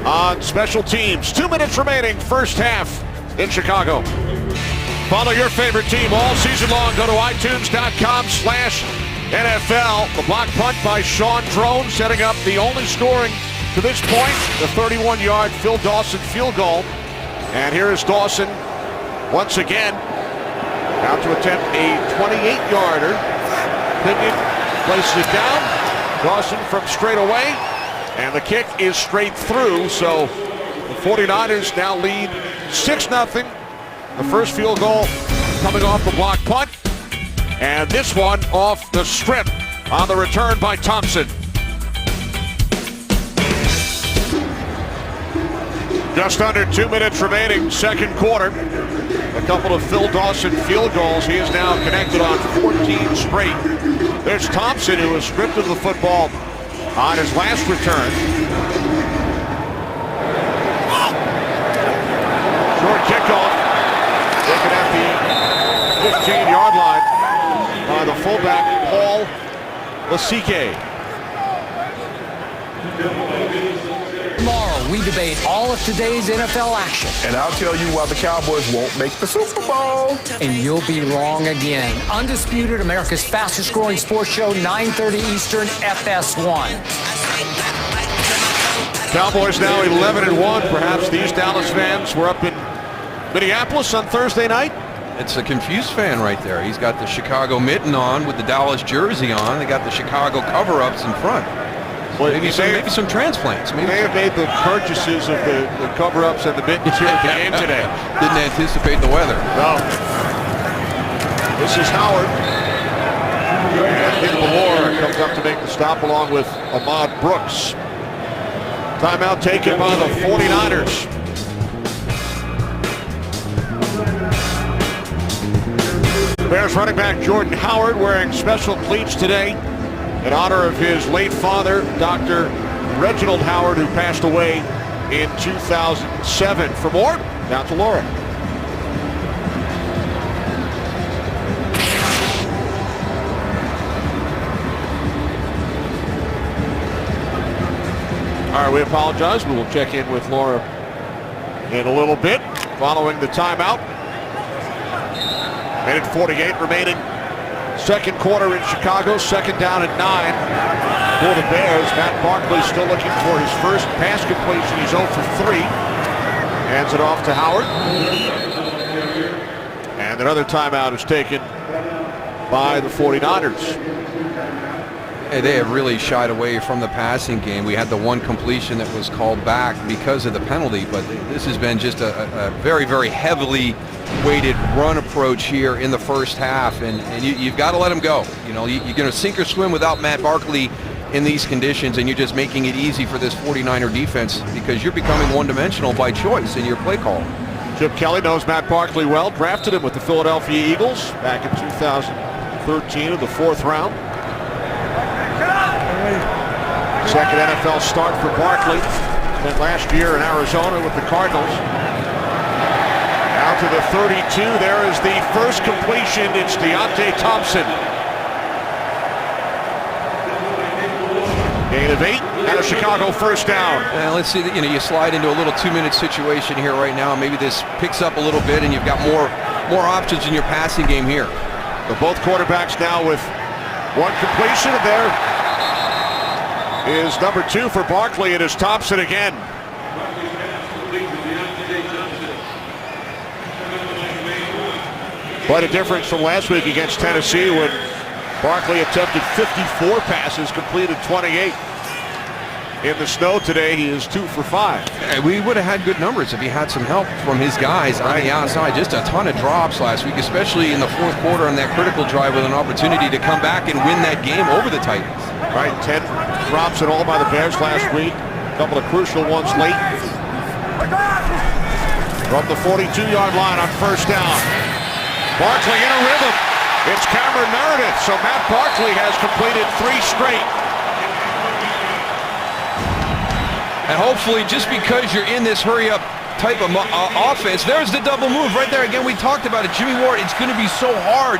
on special teams. 2 minutes remaining, first half in Chicago. Follow your favorite team all season long. Go to itunes.com/NFL. The block punt by Sean Drone, setting up the only scoring to this point, the 31-yard Phil Dawson field goal. And here is Dawson once again, out to attempt a 28-yarder. Pinion places it down. Dawson from straight away, and the kick is straight through. So the 49ers now lead 6-0. The first field goal coming off the block punt, and this one off the strip on the return by Thompson. Just under 2 minutes remaining, second quarter. A couple of Phil Dawson field goals. He is now connected on 14 straight. There's Thompson, who was stripped of the football on his last return. Short kickoff. Taken at the 15-yard line by the fullback, Paul Lasike. Tomorrow, we debate all of today's NFL action. And I'll tell you why the Cowboys won't make the Super Bowl. And you'll be wrong again. Undisputed, America's fastest growing sports show, 9:30 Eastern, FS1. Cowboys now 11-1. Perhaps these Dallas fans were up in Minneapolis on Thursday night. It's a confused fan right there. He's got the Chicago mitten on with the Dallas jersey on. They got the Chicago cover-ups in front. Well, maybe some transplants. Maybe they have made the purchases of the cover-ups and the mittens here at the game today. Didn't anticipate the weather. No. This is Howard. And Nick Bellore comes up to make the stop along with Ahmad Brooks. Timeout taken by the 49ers. Bears running back Jordan Howard wearing special cleats today in honor of his late father, Dr. Reginald Howard, who passed away in 2007. For more, down to Laura. All right, we apologize. We will check in with Laura in a little bit following the timeout. Minute 48 remaining. Second quarter in Chicago. Second down at 9 for the Bears. Matt Barkley still looking for his first pass completion. He's 0 for 3. Hands it off to Howard. And another timeout is taken by the 49ers. Hey, they have really shied away from the passing game. We had the one completion that was called back because of the penalty, but this has been just a very, very heavily weighted run approach here in the first half, and you've got to let him go. You know, you're going to sink or swim without Matt Barkley in these conditions, and you're just making it easy for this 49er defense because you're becoming one-dimensional by choice in your play call. Chip Kelly knows Matt Barkley well, drafted him with the Philadelphia Eagles back in 2013 in the 4th round. Second NFL start for Barkley. Spent last year in Arizona with the Cardinals. Now to the 32. There is the first completion. It's Deontay Thompson. Gain of 8 and a Chicago first down. Let's see, you slide into a little 2-minute situation here right now. Maybe this picks up a little bit and you've got more options in your passing game here. So both quarterbacks now with one completion. There is number 2 for Barkley. It is Thompson again. Quite a difference from last week against Tennessee when Barkley attempted 54 passes, completed 28. In the snow today, he is 2 for 5. We would have had good numbers if he had some help from his guys on the outside. Just a ton of drops last week, especially in the 4th quarter on that critical drive with an opportunity to come back and win that game over the Titans. Right, 10 drops in all by the Bears last week. A couple of crucial ones late. From the 42-yard line on first down. Barkley in a rhythm. It's Cameron Meredith. So Matt Barkley has completed 3 straight. And hopefully, just because you're in this hurry-up type of offense, there's the double move right there. Again, we talked about it. Jimmy Ward, it's going to be so hard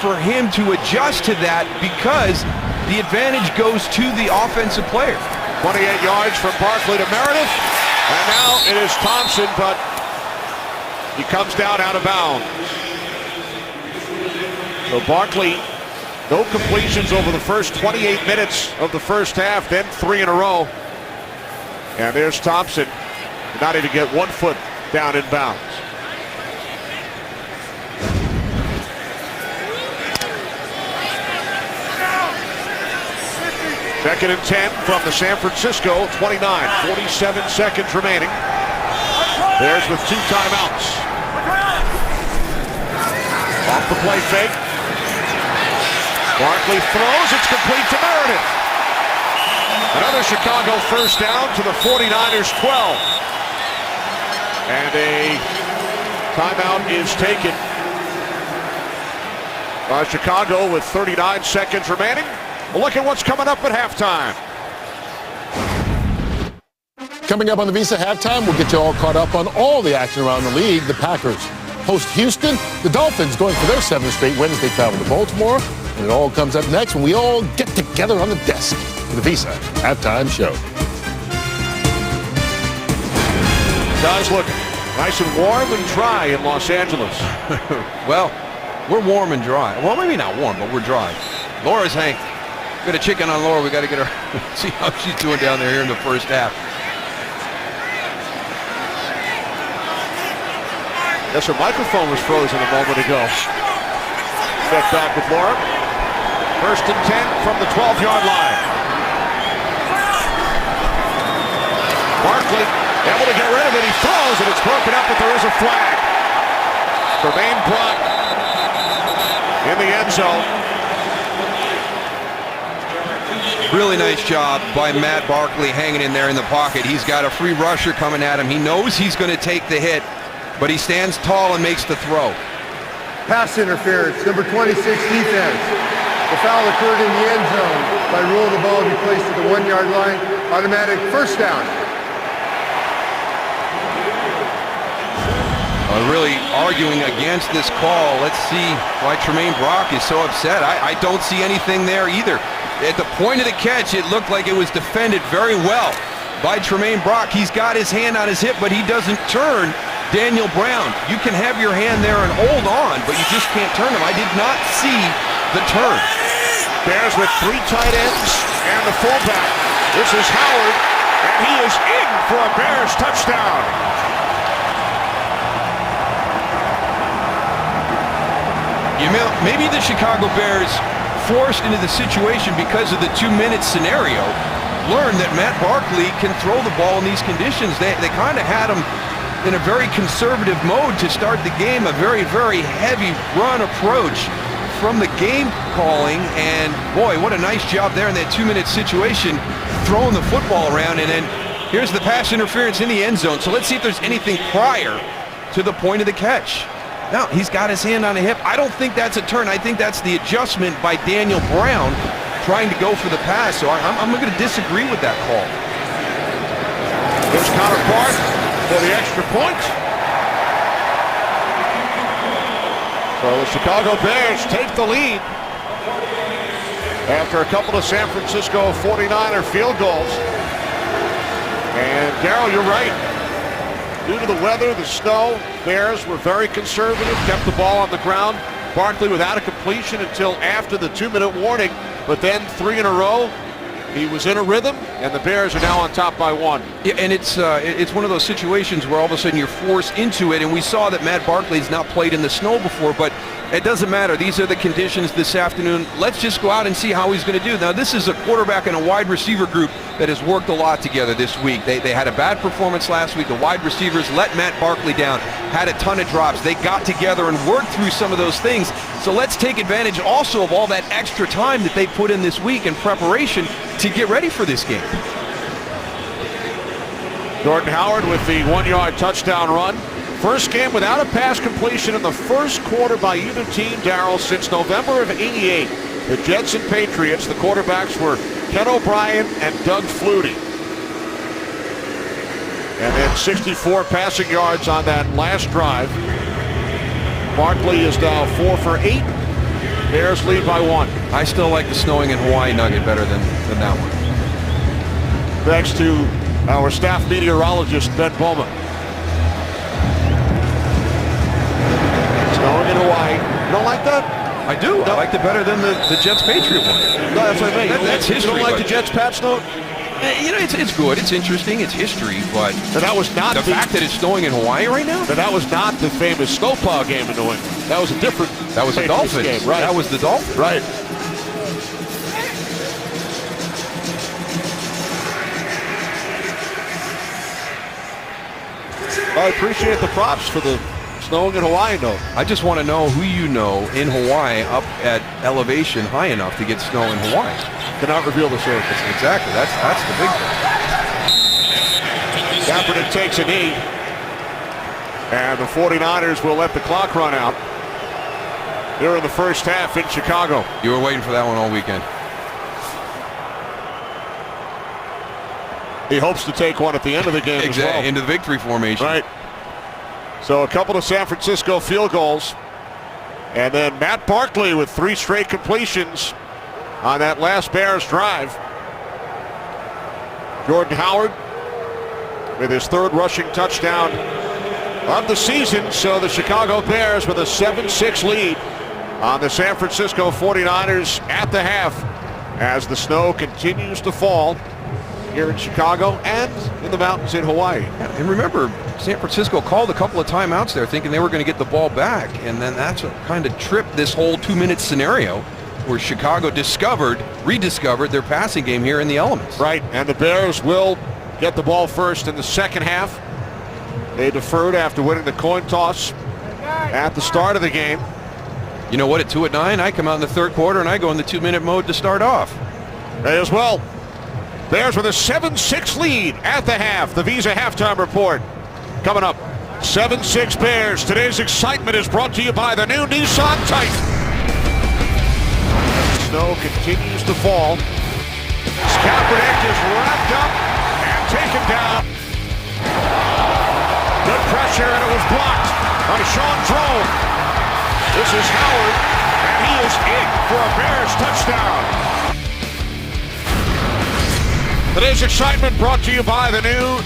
for him to adjust to that because the advantage goes to the offensive player. 28 yards from Barkley to Meredith. And now it is Thompson, but he comes down out of bounds. So Barkley, no completions over the first 28 minutes of the first half, then 3 in a row. And there's Thompson, not even get 1 foot down in bounds. Second and 10 from the San Francisco 29, 47 seconds remaining. Bears with 2 timeouts. Off the play fake. Barkley throws, it's complete to Meredith. Another Chicago first down to the 49ers 12. And a timeout is taken by Chicago with 39 seconds remaining. We'll look at what's coming up at halftime. Coming up on the Visa Halftime, we'll get you all caught up on all the action around the league. The Packers host Houston. The Dolphins going for their 7th straight win as they travel to Baltimore. And it all comes up next when we all get together on the desk for the Visa Halftime Show. Does look nice and warm and dry in Los Angeles. Well, we're warm and dry. Well, maybe not warm, but we're dry. Laura's Hank. Got a chicken on Laura. We got to get her, see how she's doing down there here in the first half. Yes, her microphone was frozen a moment ago. Step back with Laura. First and 10 from the 12-yard line. Barkley able to get rid of it. He throws and it's broken up, but there is a flag. Tremaine Brock in the end zone. Really nice job by Matt Barkley hanging in there in the pocket. He's got a free rusher coming at him. He knows he's going to take the hit, but he stands tall and makes the throw. Pass interference, number 26 defense. The foul occurred in the end zone. By rule, the ball will be placed at the 1-yard line. Automatic first down. Really arguing against this call. Let's see why Tremaine Brock is so upset. I don't see anything there either. At the point of the catch, it looked like it was defended very well by Tremaine Brock. He's got his hand on his hip, but he doesn't turn Daniel Brown. You can have your hand there and hold on, but you just can't turn him. I did not see the turn. Bears with 3 tight ends and the fullback. This is Howard, and he is in for a Bears touchdown. Maybe the Chicago Bears, forced into the situation because of the 2-minute scenario, learned that Matt Barkley can throw the ball in these conditions. They kind of had him in a very conservative mode to start the game, a very, very heavy run approach from the game calling, and boy, what a nice job there in that 2-minute situation, throwing the football around, and then here's the pass interference in the end zone. So let's see if there's anything prior to the point of the catch. Now, he's got his hand on a hip. I don't think that's a turn. I think that's the adjustment by Daniel Brown trying to go for the pass. So I'm going to disagree with that call. Here's Connor Barth for the extra point. So the Chicago Bears take the lead after a couple of San Francisco 49er field goals. And Darryl, you're right. Due to the weather, the snow, Bears were very conservative, kept the ball on the ground. Barkley without a completion until after the 2-minute warning, but then 3 in a row. He was in a rhythm, and the Bears are now on top by 1. Yeah, and it's one of those situations where all of a sudden you're forced into it, and we saw that Matt Barkley's not played in the snow before, but it doesn't matter. These are the conditions this afternoon. Let's just go out and see how he's going to do. Now, this is a quarterback and a wide receiver group that has worked a lot together this week. They had a bad performance last week. The wide receivers let Matt Barkley down, had a ton of drops. They got together and worked through some of those things. So let's take advantage also of all that extra time that they put in this week in preparation to get ready for this game. Jordan Howard with the 1-yard touchdown run. First game without a pass completion in the first quarter by either team, Darryl, since November of '88. The Jets and Patriots, the quarterbacks were Ken O'Brien and Doug Flutie. And then 64 passing yards on that last drive. Barkley is now 4 for 8. Bears lead by 1. I still like the snowing in Hawaii nugget better than that one. Thanks to our staff meteorologist, Ben Bowman. Snowing in Hawaii. You don't like that? I do. No. I liked it better than the Jets-Patriot one. No, that's what I mean. That's history. You don't like the Jets-Pat snow? You know, it's good. It's interesting. It's history. But that was not the fact that it's snowing in Hawaii right now? That was not the famous snowplow game in New England. That was a different. That was the Dolphins game, right? That was the Dolphins. Right. I appreciate the props for the snowing in Hawaii, though. I just want to know who you know in Hawaii up at elevation high enough to get snow in Hawaii. Cannot reveal the surface. Exactly. That's the big thing. Kaepernick takes a knee. And the 49ers will let the clock run out. They're in the first half in Chicago. You were waiting for that one all weekend. He hopes to take one at the end of the game as well. Into the victory formation. Right. So a couple of San Francisco field goals. And then Matt Barkley with 3 straight completions on that last Bears drive. Jordan Howard with his 3rd rushing touchdown of the season. So the Chicago Bears with a 7-6 lead on the San Francisco 49ers at the half as the snow continues to fall here in Chicago and in the mountains in Hawaii. Yeah, and remember, San Francisco called a couple of timeouts there thinking they were going to get the ball back, and then that's what kind of tripped this whole 2-minute scenario where Chicago rediscovered their passing game here in the elements. Right, and the Bears will get the ball first in the second half. They deferred after winning the coin toss at the start of the game. You know what, at 2-9, I come out in the 3rd quarter and I go in the 2-minute mode to start off. They as well. Bears with a 7-6 lead at the half. The Visa halftime report coming up. 7-6 Bears. Today's excitement is brought to you by the new Nissan Titan. Snow continues to fall. Kaepernick is wrapped up and taken down. Good pressure, and it was blocked by Sean Drone. This is Howard, and he is in for a Bears touchdown. Today's excitement brought to you by the new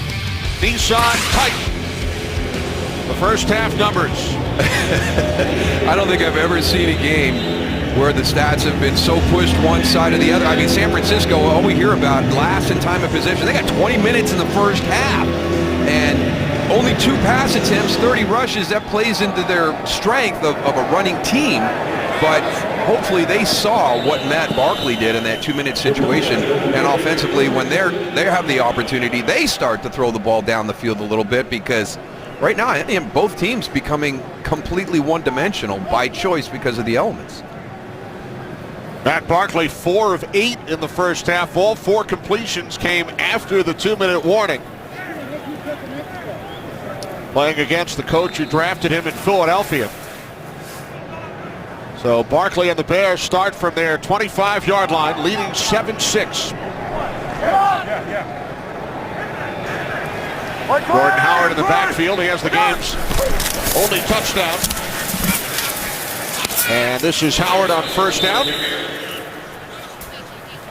Nissan Titan. The first half numbers. I don't think I've ever seen a game where the stats have been so pushed one side or the other. I mean, San Francisco, all we hear about last in time of possession. They got 20 minutes in the first half. And only 2 pass attempts, 30 rushes. That plays into their strength of a running team. But hopefully they saw what Matt Barkley did in that 2-minute situation. And offensively, when they have the opportunity, they start to throw the ball down the field a little bit, because right now, I think both teams becoming completely one-dimensional by choice because of the elements. Matt Barkley, 4 of 8 in the first half. All 4 completions came after the 2-minute warning. Playing against the coach who drafted him in Philadelphia. So Barkley and the Bears start from their 25-yard line, leading 7-6. Gordon Howard in the backfield. He has the game's only touchdown. And this is Howard on first down.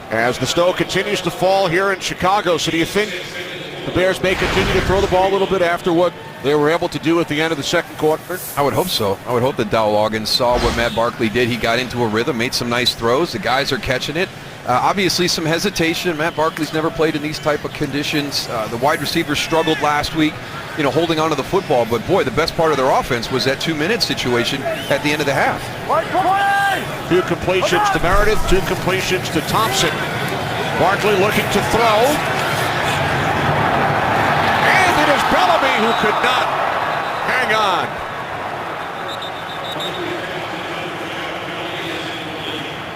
As the snow continues to fall here in Chicago. So do you think the Bears may continue to throw the ball a little bit after what they were able to do at the end of the second quarter? I would hope so. I would hope that Dow Loggins saw what Matt Barkley did. He got into a rhythm, made some nice throws. The guys are catching it. Obviously some hesitation. Matt Barkley's never played in these type of conditions. The wide receivers struggled last week, holding on to the football. But boy, the best part of their offense was that 2-minute situation at the end of the half. 2 completions to Meredith, 2 completions to Thompson. Barkley looking to throw. And it is Bellamy who could not hang on.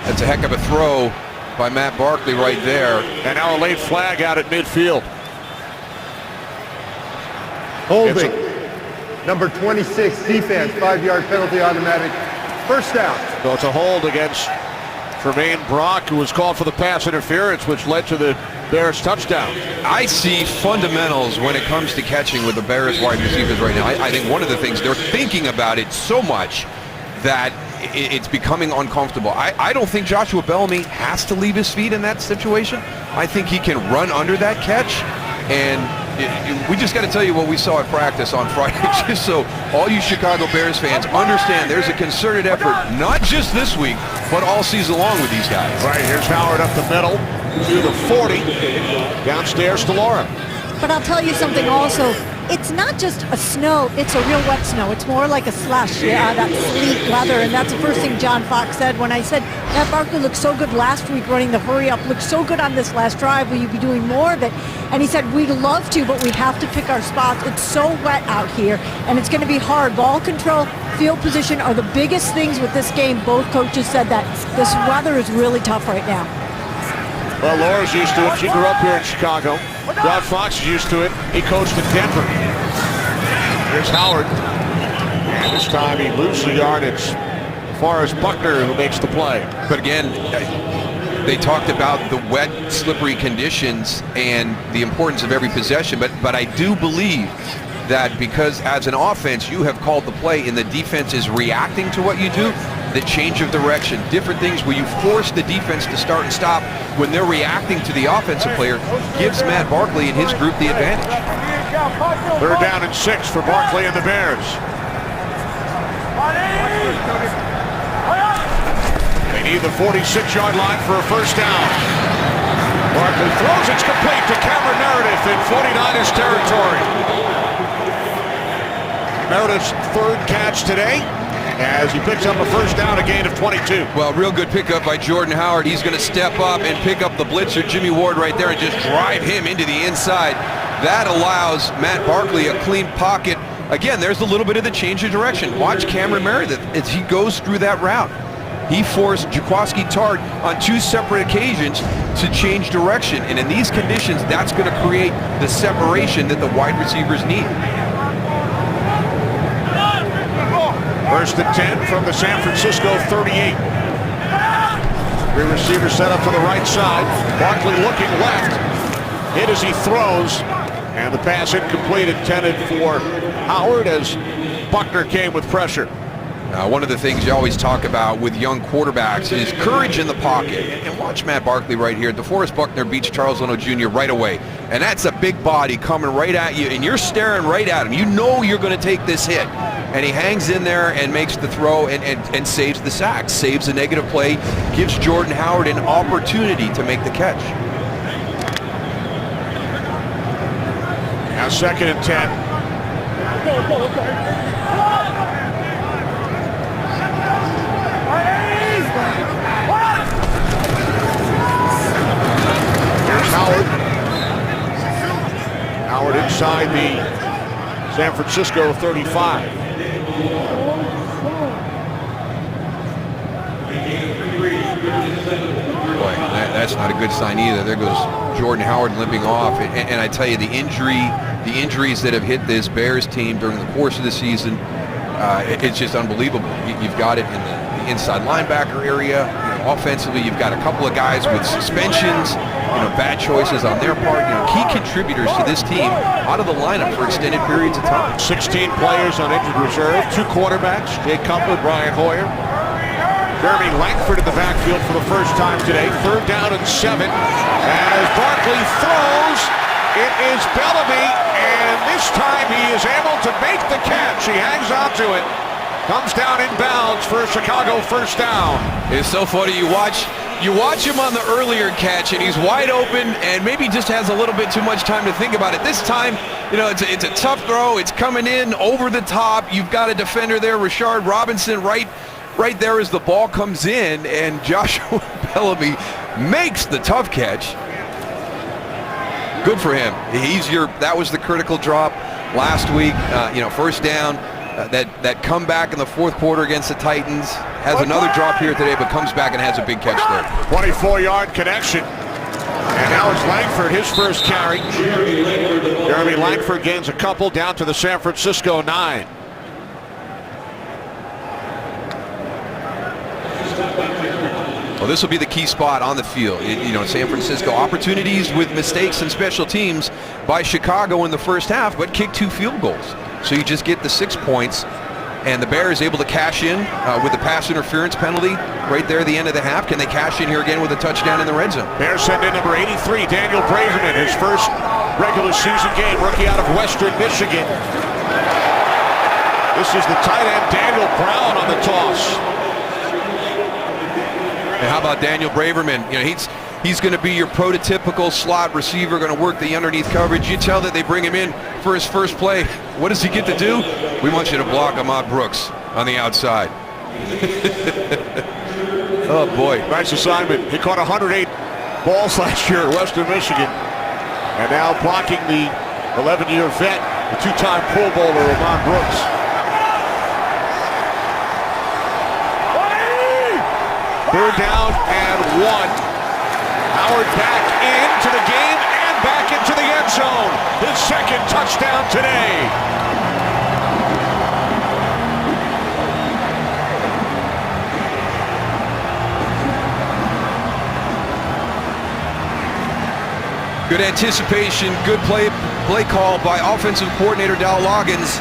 That's a heck of a throw by Matt Barkley right there. And now a late flag out at midfield. Holding. Number 26, defense, 5-yard penalty automatic. First down. So it's a hold against Tremaine Brock, who was called for the pass interference, which led to the Bears touchdown. I see fundamentals when it comes to catching with the Bears wide receivers right now. I think one of the things, they're thinking about it so much that it's becoming uncomfortable. I don't think Joshua Bellamy has to leave his feet in that situation. I think he can run under that catch. And we just got to tell you what we saw at practice on Friday, just so all you Chicago Bears fans understand there's a concerted effort, not just this week, but all season long with these guys. Right, here's Howard up the middle to the 40, downstairs to Laura. But I'll tell you something also. It's not just a snow, it's a real wet snow. It's more like a slush, that sleet weather. And that's the first thing John Fox said when I said, Matt Barkley looked so good last week running the hurry up, looked so good on this last drive. Will you be doing more of it? And he said, we'd love to, but we have to pick our spots. It's so wet out here, and it's going to be hard. Ball control, field position are the biggest things with this game. Both coaches said that this weather is really tough right now. Well, Laura's used to it. She grew up here in Chicago. John Fox is used to it. He coached in Denver. Here's Howard. And this time he loses the yardage. As far as Buckner, who makes the play. But again, they talked about the wet, slippery conditions and the importance of every possession. But I do believe that because as an offense, you have called the play and the defense is reacting to what you do, the change of direction, different things where you force the defense to start and stop when they're reacting to the offensive player gives Matt Barkley and his group the advantage. 3rd down and 6 for Barkley and the Bears. They need the 46-yard line for a first down. Barkley throws, it's complete to Cameron Meredith in 49ers territory. Meredith's 3rd catch today, as he picks up a first down, a gain of 22. Well, real good pickup by Jordan Howard. He's going to step up and pick up the blitzer, Jimmy Ward, right there, and just drive him into the inside. That allows Matt Barkley a clean pocket. Again, there's a little bit of the change of direction. Watch Cameron Meredith as he goes through that route. He forced Jaquiski Tart on 2 separate occasions to change direction. And in these conditions, that's going to create the separation that the wide receivers need. 1st and 10 from the San Francisco 38. 3 receivers set up to the right side. Barkley looking left. Hit as he throws. And the pass incomplete, intended for Howard as Buckner came with pressure. One of the things you always talk about with young quarterbacks is courage in the pocket. And watch Matt Barkley right here. DeForest Buckner beats Charles Leno Jr. right away. And that's a big body coming right at you, and you're staring right at him. You know you're going to take this hit. And he hangs in there and makes the throw and saves the sack, saves a negative play, gives Jordan Howard an opportunity to make the catch. Now 2nd and 10. Here's Howard. Howard inside the San Francisco 35. Boy, that's not a good sign either. There goes Jordan Howard limping off. And I tell you, the injuries that have hit this Bears team during the course of the season, it's just unbelievable. You've got it in the inside linebacker area. Offensively, you've got a couple of guys with suspensions, bad choices on their part. Key contributors to this team out of the lineup for extended periods of time. 16 players on injured reserve, 2 quarterbacks, Jay Cutler, Brian Hoyer. Jeremy Langford in the backfield for the first time today. 3rd down and 7. As Barkley throws, it is Bellamy, and this time he is able to make the catch. He hangs on to it. Comes down in bounds for a Chicago first down. It's so funny. You watch him on the earlier catch, and he's wide open, and maybe just has a little bit too much time to think about it. This time, it's a tough throw. It's coming in over the top. You've got a defender there, Rashard Robinson, right there as the ball comes in, and Joshua Bellamy makes the tough catch. Good for him. That was the critical drop last week. First down. That comeback in the 4th quarter against the Titans, has another drop here today, but comes back and has a big catch there. 24-yard connection. And now it's Langford, his first carry. Jeremy Langford gains a couple down to the San Francisco 9. Well, this will be the key spot on the field. San Francisco, opportunities with mistakes and special teams by Chicago in the first half, but kicked 2 field goals. So you just get the 6 points, and the Bears able to cash in with the pass interference penalty right there at the end of the half. Can they cash in here again with a touchdown in the red zone? Bears send in number 83, Daniel Braverman, his first regular season game, rookie out of Western Michigan. This is the tight end, Daniel Brown, on the toss. And how about Daniel Braverman? He's going to be your prototypical slot receiver, going to work the underneath coverage. You tell that they bring him in for his first play. What does he get to do? We want you to block Ahmad Brooks on the outside. Oh, boy. Nice assignment. He caught 108 balls last year at Western Michigan. And now blocking the 11-year vet, the 2-time Pro Bowler, Ahmad Brooks. Third down and 1. Howard back into the game and back into the end zone. His 2nd touchdown today. Good anticipation, good play call by offensive coordinator Dal Loggins.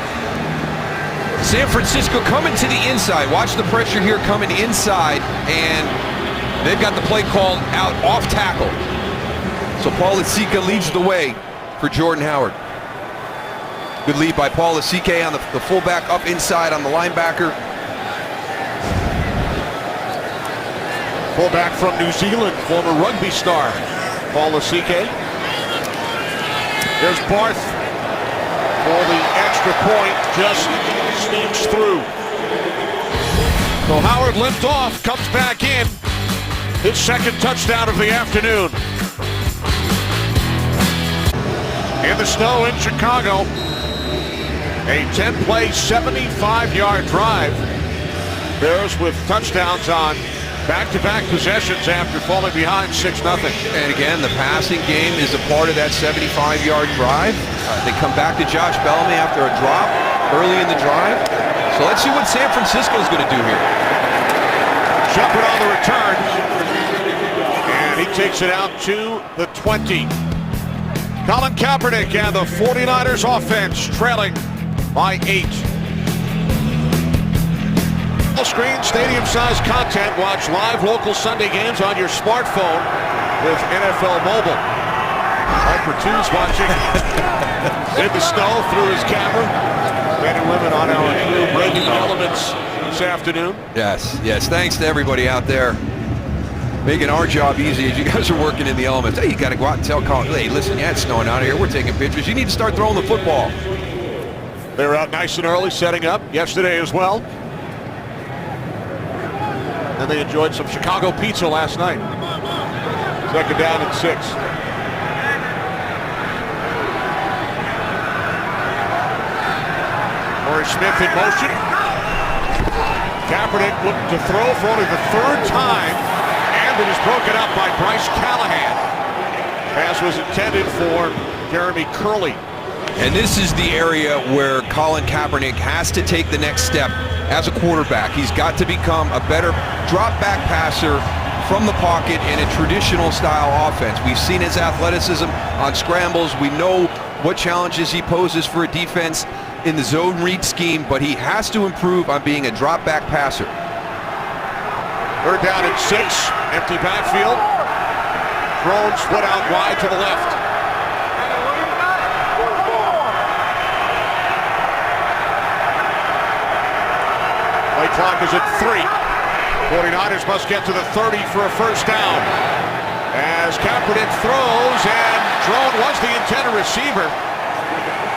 San Francisco coming to the inside. Watch the pressure here coming inside, and they've got the play called out off tackle. So Paul Asika leads the way for Jordan Howard. Good lead by Paul Asika on the fullback, up inside on the linebacker. Fullback from New Zealand, former rugby star, Paul Asika. There's Barth for the extra point, just sneaks through. So Howard limped off, comes back in. His 2nd touchdown of the afternoon. In the snow in Chicago, a 10-play, 75-yard drive. Bears with touchdowns on back-to-back possessions after falling behind 6-0. And again, the passing game is a part of that 75-yard drive. They come back to Josh Bellamy after a drop early in the drive. So let's see what San Francisco is going to do here. Shepard on the return. And he takes it out to the 20. Colin Kaepernick and the 49ers offense trailing by 8. Full screen, stadium-sized content. Watch live local Sunday games on your smartphone with NFL Mobile. Hyper 2's watching in the snow through his camera. Men and women on our crew breaking the elements this afternoon. Yes, yes. Thanks to everybody out there making our job easy as you guys are working in the elements. Hey, you got to go out and tell Colin, hey, listen, yeah, it's snowing out here. We're taking pictures. You need to start throwing the football. They were out nice and early setting up yesterday as well. And they enjoyed some Chicago pizza last night. 2nd down and 6. Corey Smith in motion. Kaepernick looking to throw for only the 3rd time. And it is broken up by Bryce Callahan. Pass was intended for Jeremy Curley. And this is the area where Colin Kaepernick has to take the next step as a quarterback. He's got to become a better drop-back passer from the pocket in a traditional style offense. We've seen his athleticism on scrambles. We know what challenges he poses for a defense in the zone read scheme, but he has to improve on being a drop-back passer. 3rd down and 6. Empty backfield. Thrown split out wide to the left. Play clock is at 3. 49ers must get to the 30 for a 1st down. As Kaepernick throws, and thrown was the intended receiver.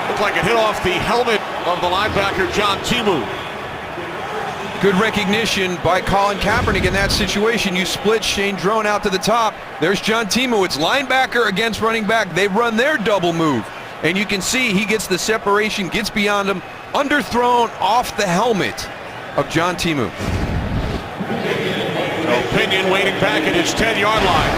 Looked like it hit off the helmet of the linebacker, John Timu. Good recognition by Colin Kaepernick in that situation. You split Shane Drone out to the top. There's John Timu. It's linebacker against running back. They run their double move. And you can see he gets the separation, gets beyond him, underthrown off the helmet of John Timu. So Pinion waiting back at his 10-yard line.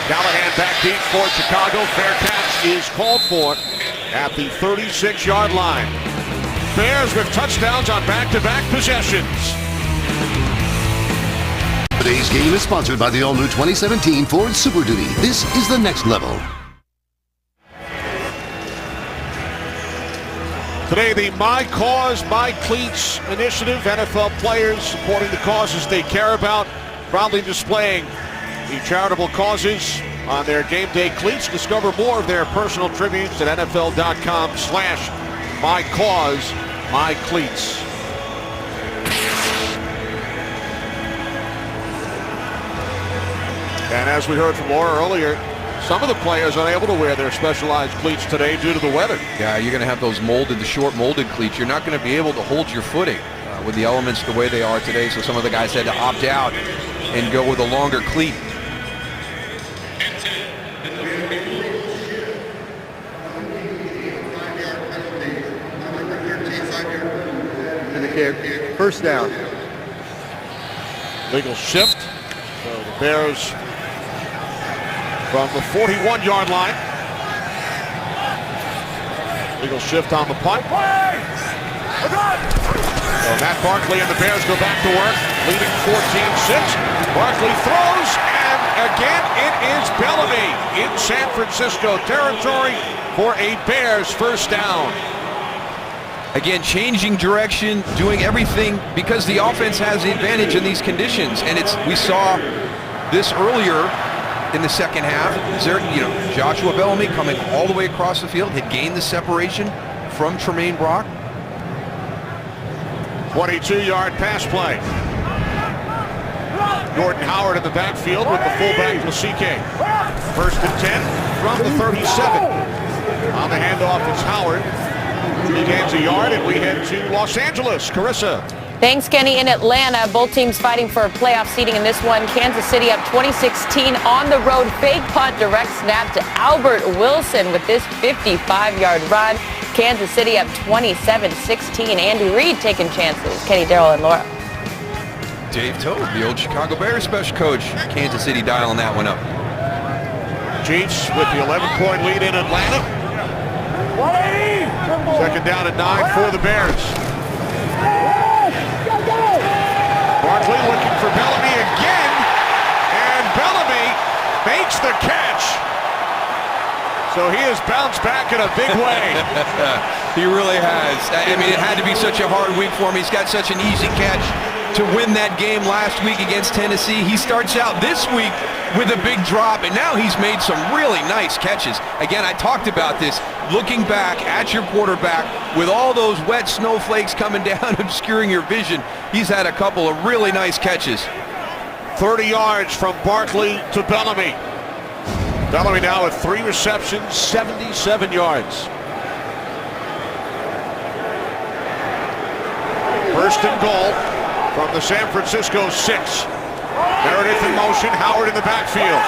Callahan back deep for Chicago. Fair catch is called for at the 36-yard line. Bears with touchdowns on back-to-back possessions. Today's game is sponsored by the all-new 2017 Ford Super Duty. This is the next level. Today, the My Cause, My Cleats initiative. NFL players supporting the causes they care about, proudly displaying the charitable causes on their game day cleats. Discover more of their personal tributes at NFL.com/MyCause.MyCleats. And as we heard from Laura earlier, some of the players unable to wear their specialized cleats today due to the weather. Yeah, you're going to have those molded, the short molded cleats. You're not going to be able to hold your footing with the elements the way they are today. So some of the guys had to opt out and go with a longer cleat. In the kick. 1st down. Legal shift. So the Bears from the 41-yard line. Legal shift on the punt. So Matt Barkley and the Bears go back to work, leading 14-6. Barkley throws, and again it is Bellamy in San Francisco territory for a Bears 1st down. Again, changing direction, doing everything because the offense has the advantage in these conditions. And we saw this earlier in the 2nd half. Joshua Bellamy coming all the way across the field, had gained the separation from Tremaine Brock. 22-yard pass play. Jordan Howard in the backfield with the fullback Lasike. 1st and 10 from the 37. On the handoff is Howard. He gains a yard, and we head to Los Angeles. Carissa. Thanks, Kenny. In Atlanta, both teams fighting for playoff seeding in this one. Kansas City up 2016 on the road. Fake punt, direct snap to Albert Wilson with this 55-yard run. Kansas City up 27-16. Andy Reid taking chances. Kenny, Darrell, and Laura. Dave Toad, the old Chicago Bears special coach. Kansas City dialing that one up. Chiefs with the 11-point lead in Atlanta. 2nd down and 9 for the Bears. Barkley looking for Bellamy again, and Bellamy makes the catch. So he has bounced back in a big way. He really has. I mean, it had to be such a hard week for him. He's got such an easy catch to win that game last week against Tennessee. He starts out this week with a big drop, and now he's made some really nice catches. Again, I talked about this. Looking back at your quarterback with all those wet snowflakes coming down, obscuring your vision, he's had a couple of really nice catches. 30 yards from Barkley to Bellamy. Bellamy now with 3 receptions, 77 yards. First and goal from the San Francisco 6. Meredith in motion, Howard in the backfield.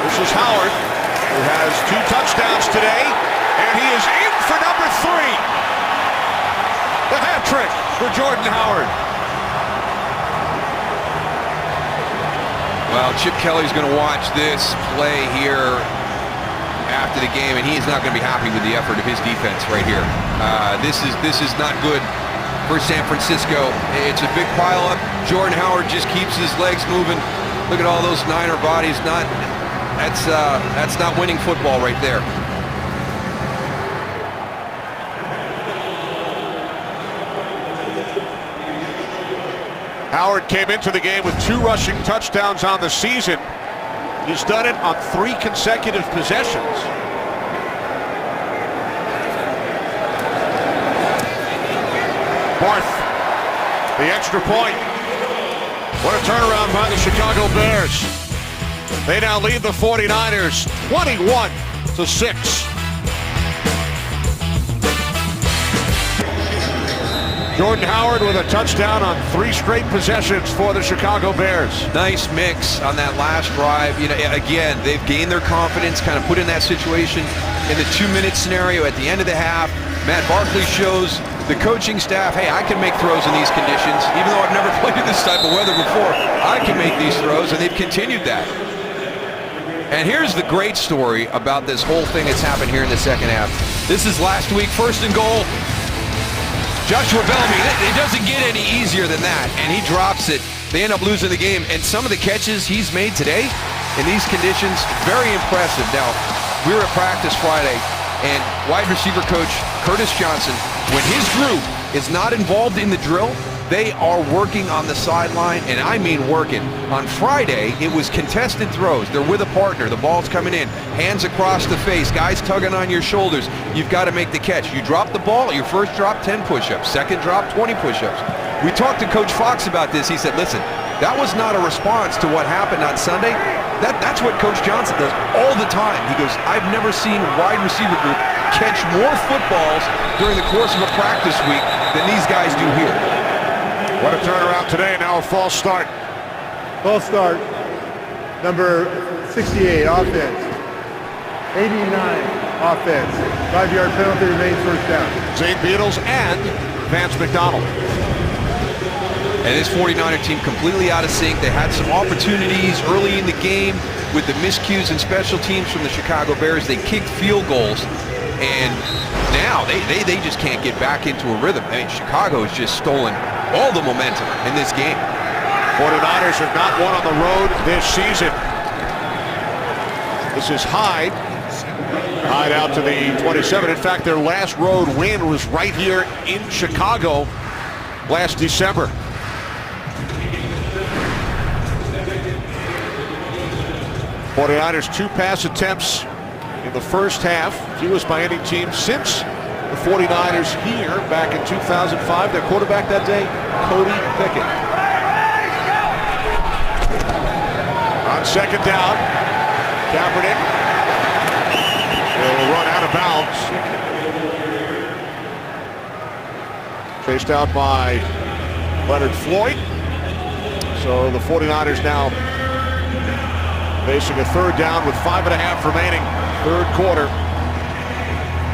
This is Howard, who has 2 touchdowns today, and he is in for number 3. The hat trick for Jordan Howard. Well, Chip Kelly's going to watch this play here after the game, and he is not going to be happy with the effort of his defense right here. This is not good for San Francisco. It's a big pileup. Jordan Howard just keeps his legs moving. Look at all those Niner bodies. That's not winning football right there. Howard came into the game with 2 rushing touchdowns on the season. He's done it on 3 consecutive possessions. Barth, the extra point. What a turnaround by the Chicago Bears. They now lead the 49ers 21-6. Jordan Howard with a touchdown on 3 straight possessions for the Chicago Bears. Nice mix on that last drive. You know, again, they've gained their confidence, kind of put in that situation in the 2-minute scenario at the end of the half. Matt Barkley shows the coaching staff, hey, I can make throws in these conditions. Even though I've never played in this type of weather before, I can make these throws, and they've continued that. And here's the great story about this whole thing that's happened here in the second half. This is last week, 1st and goal. Joshua Bellamy, it doesn't get any easier than that, and he drops it. They end up losing the game, and some of the catches he's made today in these conditions, very impressive. Now, we were at practice Friday, and wide receiver coach Curtis Johnson, when his group is not involved in the drill, they are working on the sideline, and I mean working. On Friday, it was contested throws. They're with a partner. The ball's coming in. Hands across the face. Guys tugging on your shoulders. You've got to make the catch. You drop the ball. Your first drop, 10 push-ups. Second drop, 20 push-ups. We talked to Coach Fox about this. He said, listen, that was not a response to what happened on Sunday. That's what Coach Johnson does all the time. He goes, I've never seen wide receiver group catch more footballs during the course of a practice week than these guys do here. What a turnaround today. Now a false start. False start. Number 68, offense. 89, offense. 5-yard penalty, remains first down. Zane Beatles and Vance McDonald. And this 49er team completely out of sync. They had some opportunities early in the game with the miscues and special teams from the Chicago Bears. They kicked field goals, and now they just can't get back into a rhythm. I mean, Chicago has just stolen all the momentum in this game. 49ers have not won on the road this season. This is Hyde. Hyde out to the 27. In fact, their last road win was right here in Chicago last December. '49ers 2 pass attempts in the first half, fewest by any team since the 49ers here back in 2005. Their quarterback that day, Cody Pickett. On second down, Kaepernick will run out of bounds. Chased out by Leonard Floyd. So the 49ers now facing a third down with 5.5 remaining, third quarter.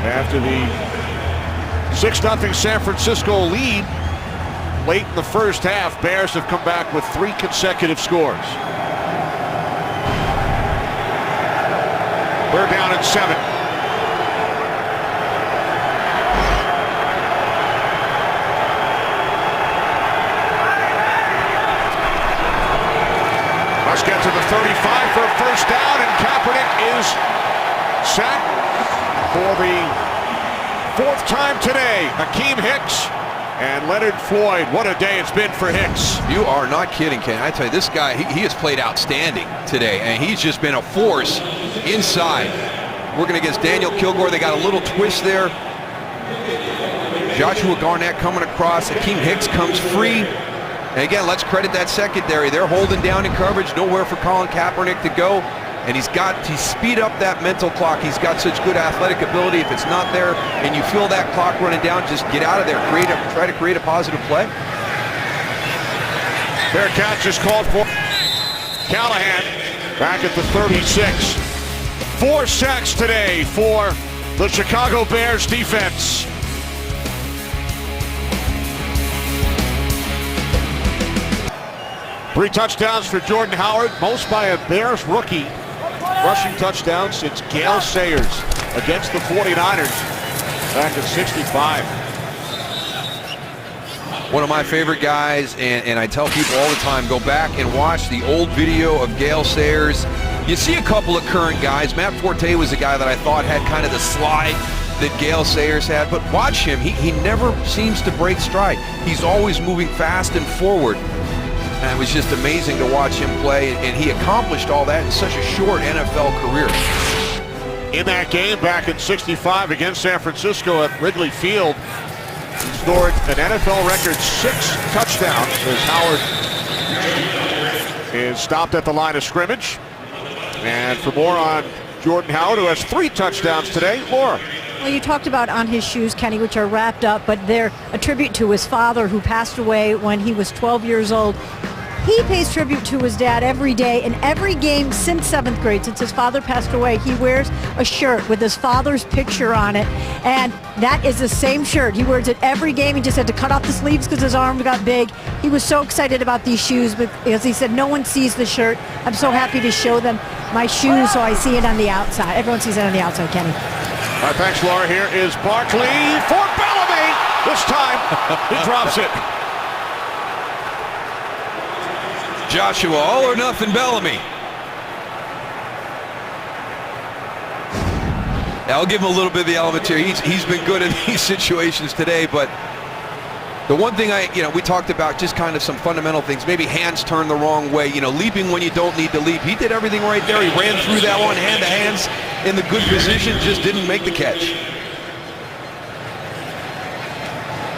After the 6-0 San Francisco lead late in the first half, Bears have come back with 3 consecutive scores. We're down at 7. Let's get to the 35 for a first down, and Kaepernick is for the fourth time today. Akeem Hicks and Leonard Floyd. What a day it's been for Hicks. You are not kidding, Ken. I tell you, this guy, he has played outstanding today, and he's just been a force inside. Working against Daniel Kilgore. They got a little twist there. Joshua Garnett coming across. Akeem Hicks comes free. And again, let's credit that secondary. They're holding down in coverage. Nowhere for Colin Kaepernick to go. And he's speed up that mental clock. He's got such good athletic ability. If it's not there and you feel that clock running down, just get out of there. Try to create a positive play. Bearcats is called for. Callahan back at the 36. 4 sacks today for the Chicago Bears defense. Three touchdowns for Jordan Howard, most by a Bears rookie. Rushing touchdown since Gale Sayers against the 49ers back in 65. One of my favorite guys, and I tell people all the time, go back and watch the old video of Gale Sayers. You see a couple of current guys. Matt Forte was a guy that I thought had kind of the slide that Gale Sayers had, but watch him. He never seems to break stride. He's always moving fast and forward. And it was just amazing to watch him play, and he accomplished all that in such a short NFL career. In that game back in 65 against San Francisco at Wrigley Field, he scored an NFL record 6 touchdowns as Howard is stopped at the line of scrimmage. And for more on Jordan Howard, who has 3 touchdowns today, Laura. Well, you talked about on his shoes, Kenny, which are wrapped up, but they're a tribute to his father who passed away when he was 12 years old. He pays tribute to his dad every day. In every game since 7th grade, since his father passed away, he wears a shirt with his father's picture on it. And that is the same shirt. He wears it every game. He just had to cut off the sleeves because his arm got big. He was so excited about these shoes because he said, no one sees the shirt. I'm so happy to show them my shoes so I see it on the outside. Everyone sees it on the outside, Kenny. All right, thanks, Laura. Here is Barkley for Bellamy. This time, he drops it. Joshua, all or nothing Bellamy. I'll give him a little bit of the element here. He's been good in these situations today, but the one thing we talked about, just kind of some fundamental things, maybe hands turned the wrong way, leaping when you don't need to leap. He did everything right there. He ran through that one hand to hands in the good position, just didn't make the catch.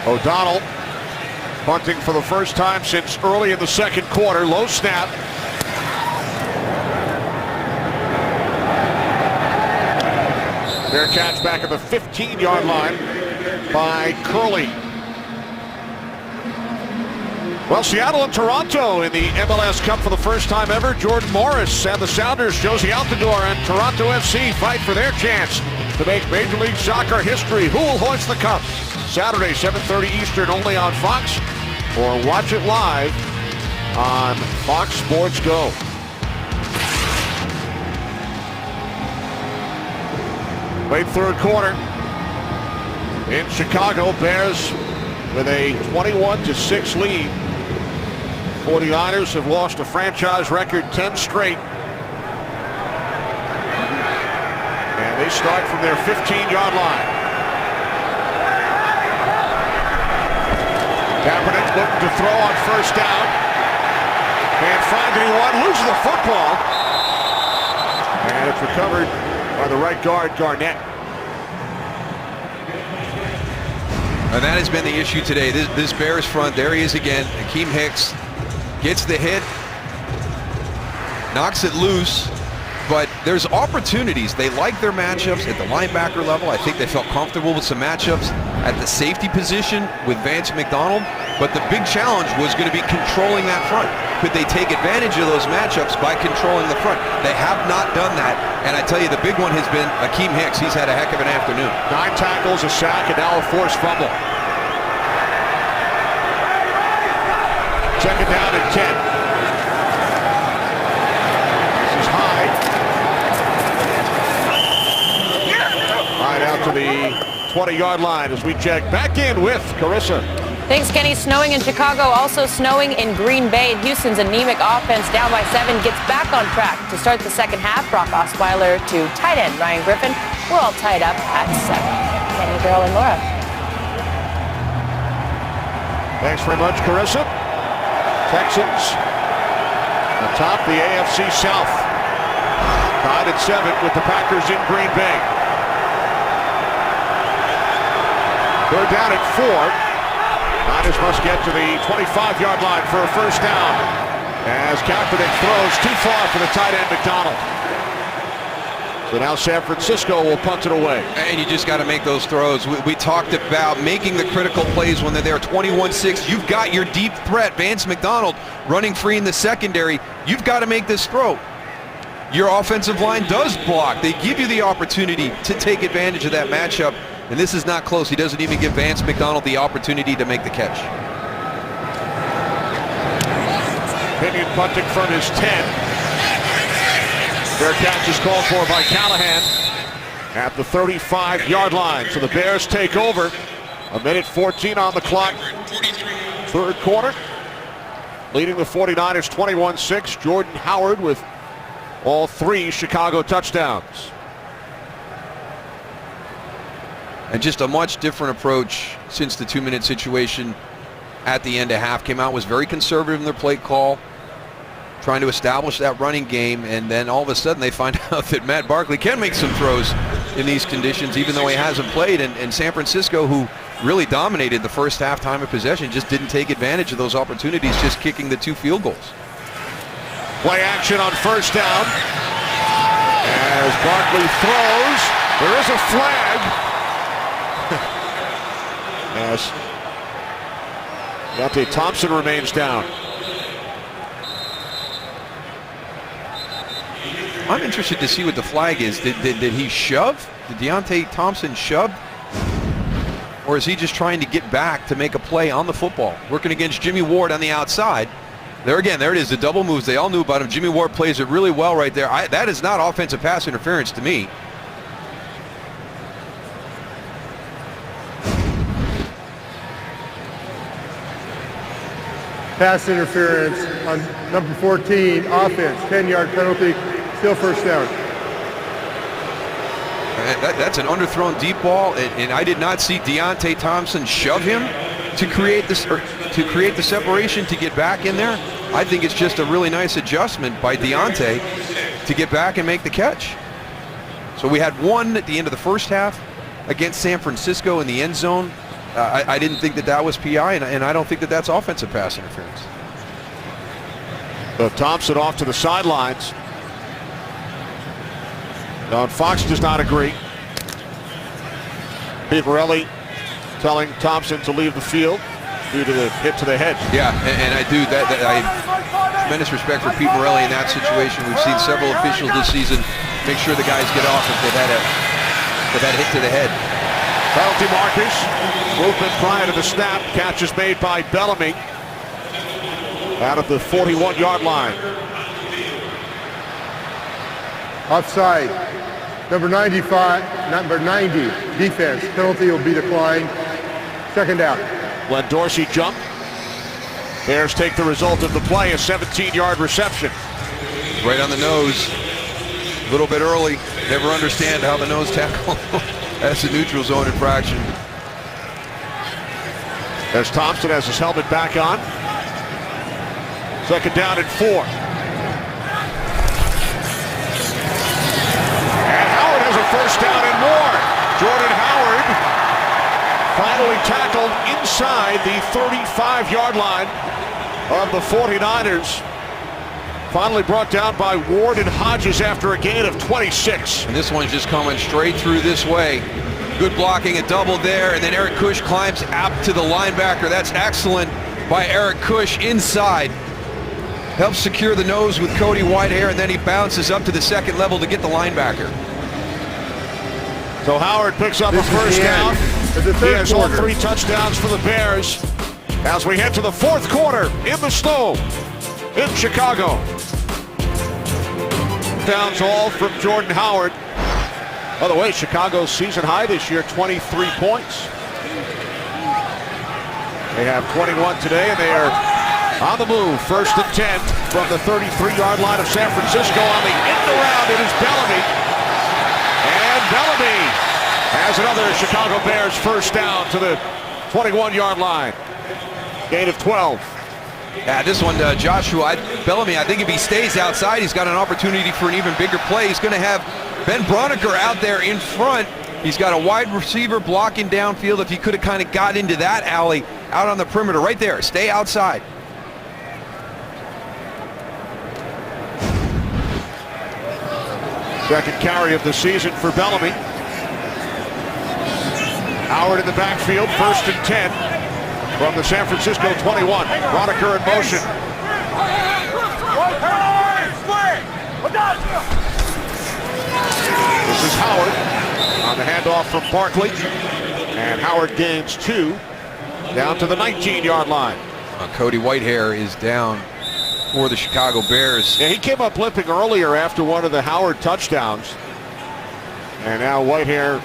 O'Donnell punting for the first time since early in the second quarter. Low snap. Bearcats back at the 15-yard line by Curley. Well, Seattle and Toronto in the MLS Cup for the first time ever. Jordan Morris and the Sounders, Josie Altidore and Toronto FC fight for their chance to make Major League Soccer history. Who will hoist the cup? Saturday, 7:30 Eastern, only on Fox, or watch it live on Fox Sports Go. Late third quarter in Chicago. Bears with a 21-6 lead. 49ers have lost a franchise record 10 straight. And they start from their 15-yard line. Kaepernick looking to throw on first down. Can't find anyone, loses the football. And it's recovered by the right guard, Garnett. And that has been the issue today. This Bears front, there he is again. Akeem Hicks gets the hit, knocks it loose, but there's opportunities. They like their matchups at the linebacker level. I think they felt comfortable with some matchups at the safety position with Vance McDonald, but the big challenge was going to be controlling that front. Could they take advantage of those matchups by controlling the front? They have not done that, and I tell you, the big one has been Akeem Hicks. He's had a heck of an afternoon. 9 tackles, a sack, and now a forced fumble. Second down and 10. This is Hyde. Hyde out to the 20-yard line as we check back in with Carissa. Thanks, Kenny. Snowing in Chicago, also snowing in Green Bay. Houston's anemic offense down by 7 gets back on track to start the second half. Brock Osweiler to tight end Ryan Griffin. We're all tied up at 7. Kenny, Daryl, and Laura. Thanks very much, Carissa. Texans atop the AFC South. Tied at 7 with the Packers in Green Bay. They're down at 4. Niners must get to the 25-yard line for a first down as Kaepernick throws too far for the tight end McDonald. So now San Francisco will punt it away. And you just got to make those throws. We talked about making the critical plays when they're there. 21-6, you've got your deep threat, Vance McDonald, running free in the secondary. You've got to make this throw. Your offensive line does block. They give you the opportunity to take advantage of that matchup. And this is not close. He doesn't even give Vance McDonald the opportunity to make the catch. Pinion punting from his 10. Fair catch is called for by Callahan at the 35-yard line. So the Bears take over. 1:14 on the clock. Third quarter. Leading the 49ers 21-6. Jordan Howard with all 3 Chicago touchdowns. And just a much different approach since the 2-minute situation at the end of half came out. Was very conservative in their play call, trying to establish that running game, and then all of a sudden they find out that Matt Barkley can make some throws in these conditions, even though he hasn't played. And San Francisco, who really dominated the first half time of possession, just didn't take advantage of those opportunities, just kicking the 2 field goals. Play action on first down. As Barkley throws, there is a flag. As Deontay Thompson remains down. I'm interested to see what the flag is. Did he shove? Did Deontay Thompson shove? Or is he just trying to get back to make a play on the football? Working against Jimmy Ward on the outside. There again, there it is, the double moves. They all knew about him. Jimmy Ward plays it really well right there. That is not offensive pass interference to me. Pass interference on number 14, offense, 10-yard penalty, still first down. That's an underthrown deep ball, and I did not see Deontay Thompson shove him to create this, or to create the separation to get back in there. I think it's just a really nice adjustment by Deontay to get back and make the catch. So we had one at the end of the first half against San Francisco in the end zone. I didn't think that was PI, and I don't think that that's offensive pass interference. So Thompson off to the sidelines. Don Fox does not agree. Pete Morelli telling Thompson to leave the field due to the hit to the head. Yeah, and I do that. I have tremendous respect for Pete Morelli in that situation. We've seen several officials this season make sure the guys get off if they've had a hit to the head. Penalty markers. Movement prior to the snap. Catch is made by Bellamy out of the 41-yard line. Offside. Number 95, number 90, defense. Penalty will be declined. Second down. Glenn Dorsey jump. Bears take the result of the play, a 17-yard reception. Right on the nose. A little bit early. Never understand how the nose tackle. That's a neutral zone infraction. As Thompson has his helmet back on. Second down and 4. And Howard has a first down and more. Jordan Howard finally tackled inside the 35-yard line of the 49ers. Finally brought down by Ward and Hodges after a gain of 26. And this one's just coming straight through this way. Good blocking, a double there, and then Eric Kush climbs up to the linebacker. That's excellent by Eric Kush inside. Helps secure the nose with Cody Whitehair, and then he bounces up to the second level to get the linebacker. So Howard picks up a first down. He has all 3 touchdowns for the Bears as we head to the fourth quarter in the snow in Chicago. Downs all from Jordan Howard. By the way, Chicago's season high this year, 23 points. They have 21 today, and they are on the move. First and 10 from the 33-yard line of San Francisco. On the end around, it is Bellamy. And Bellamy Has another Chicago Bears first down to the 21-yard line. Gain of 12. Yeah, this one, Joshua Bellamy, I think if he stays outside, he's got an opportunity for an even bigger play. He's going to have Ben Broniker out there in front. He's got a wide receiver blocking downfield. If he could have kind of got into that alley out on the perimeter right there. Stay outside. Second carry of the season for Bellamy. Howard in the backfield, 1st and 10 from the San Francisco 21. Broniker in motion. This is Howard on the handoff from Barkley. And Howard gains 2 down to the 19-yard line. Cody Whitehair is down for the Chicago Bears. Yeah, he came up limping earlier after one of the Howard touchdowns. And now Whitehair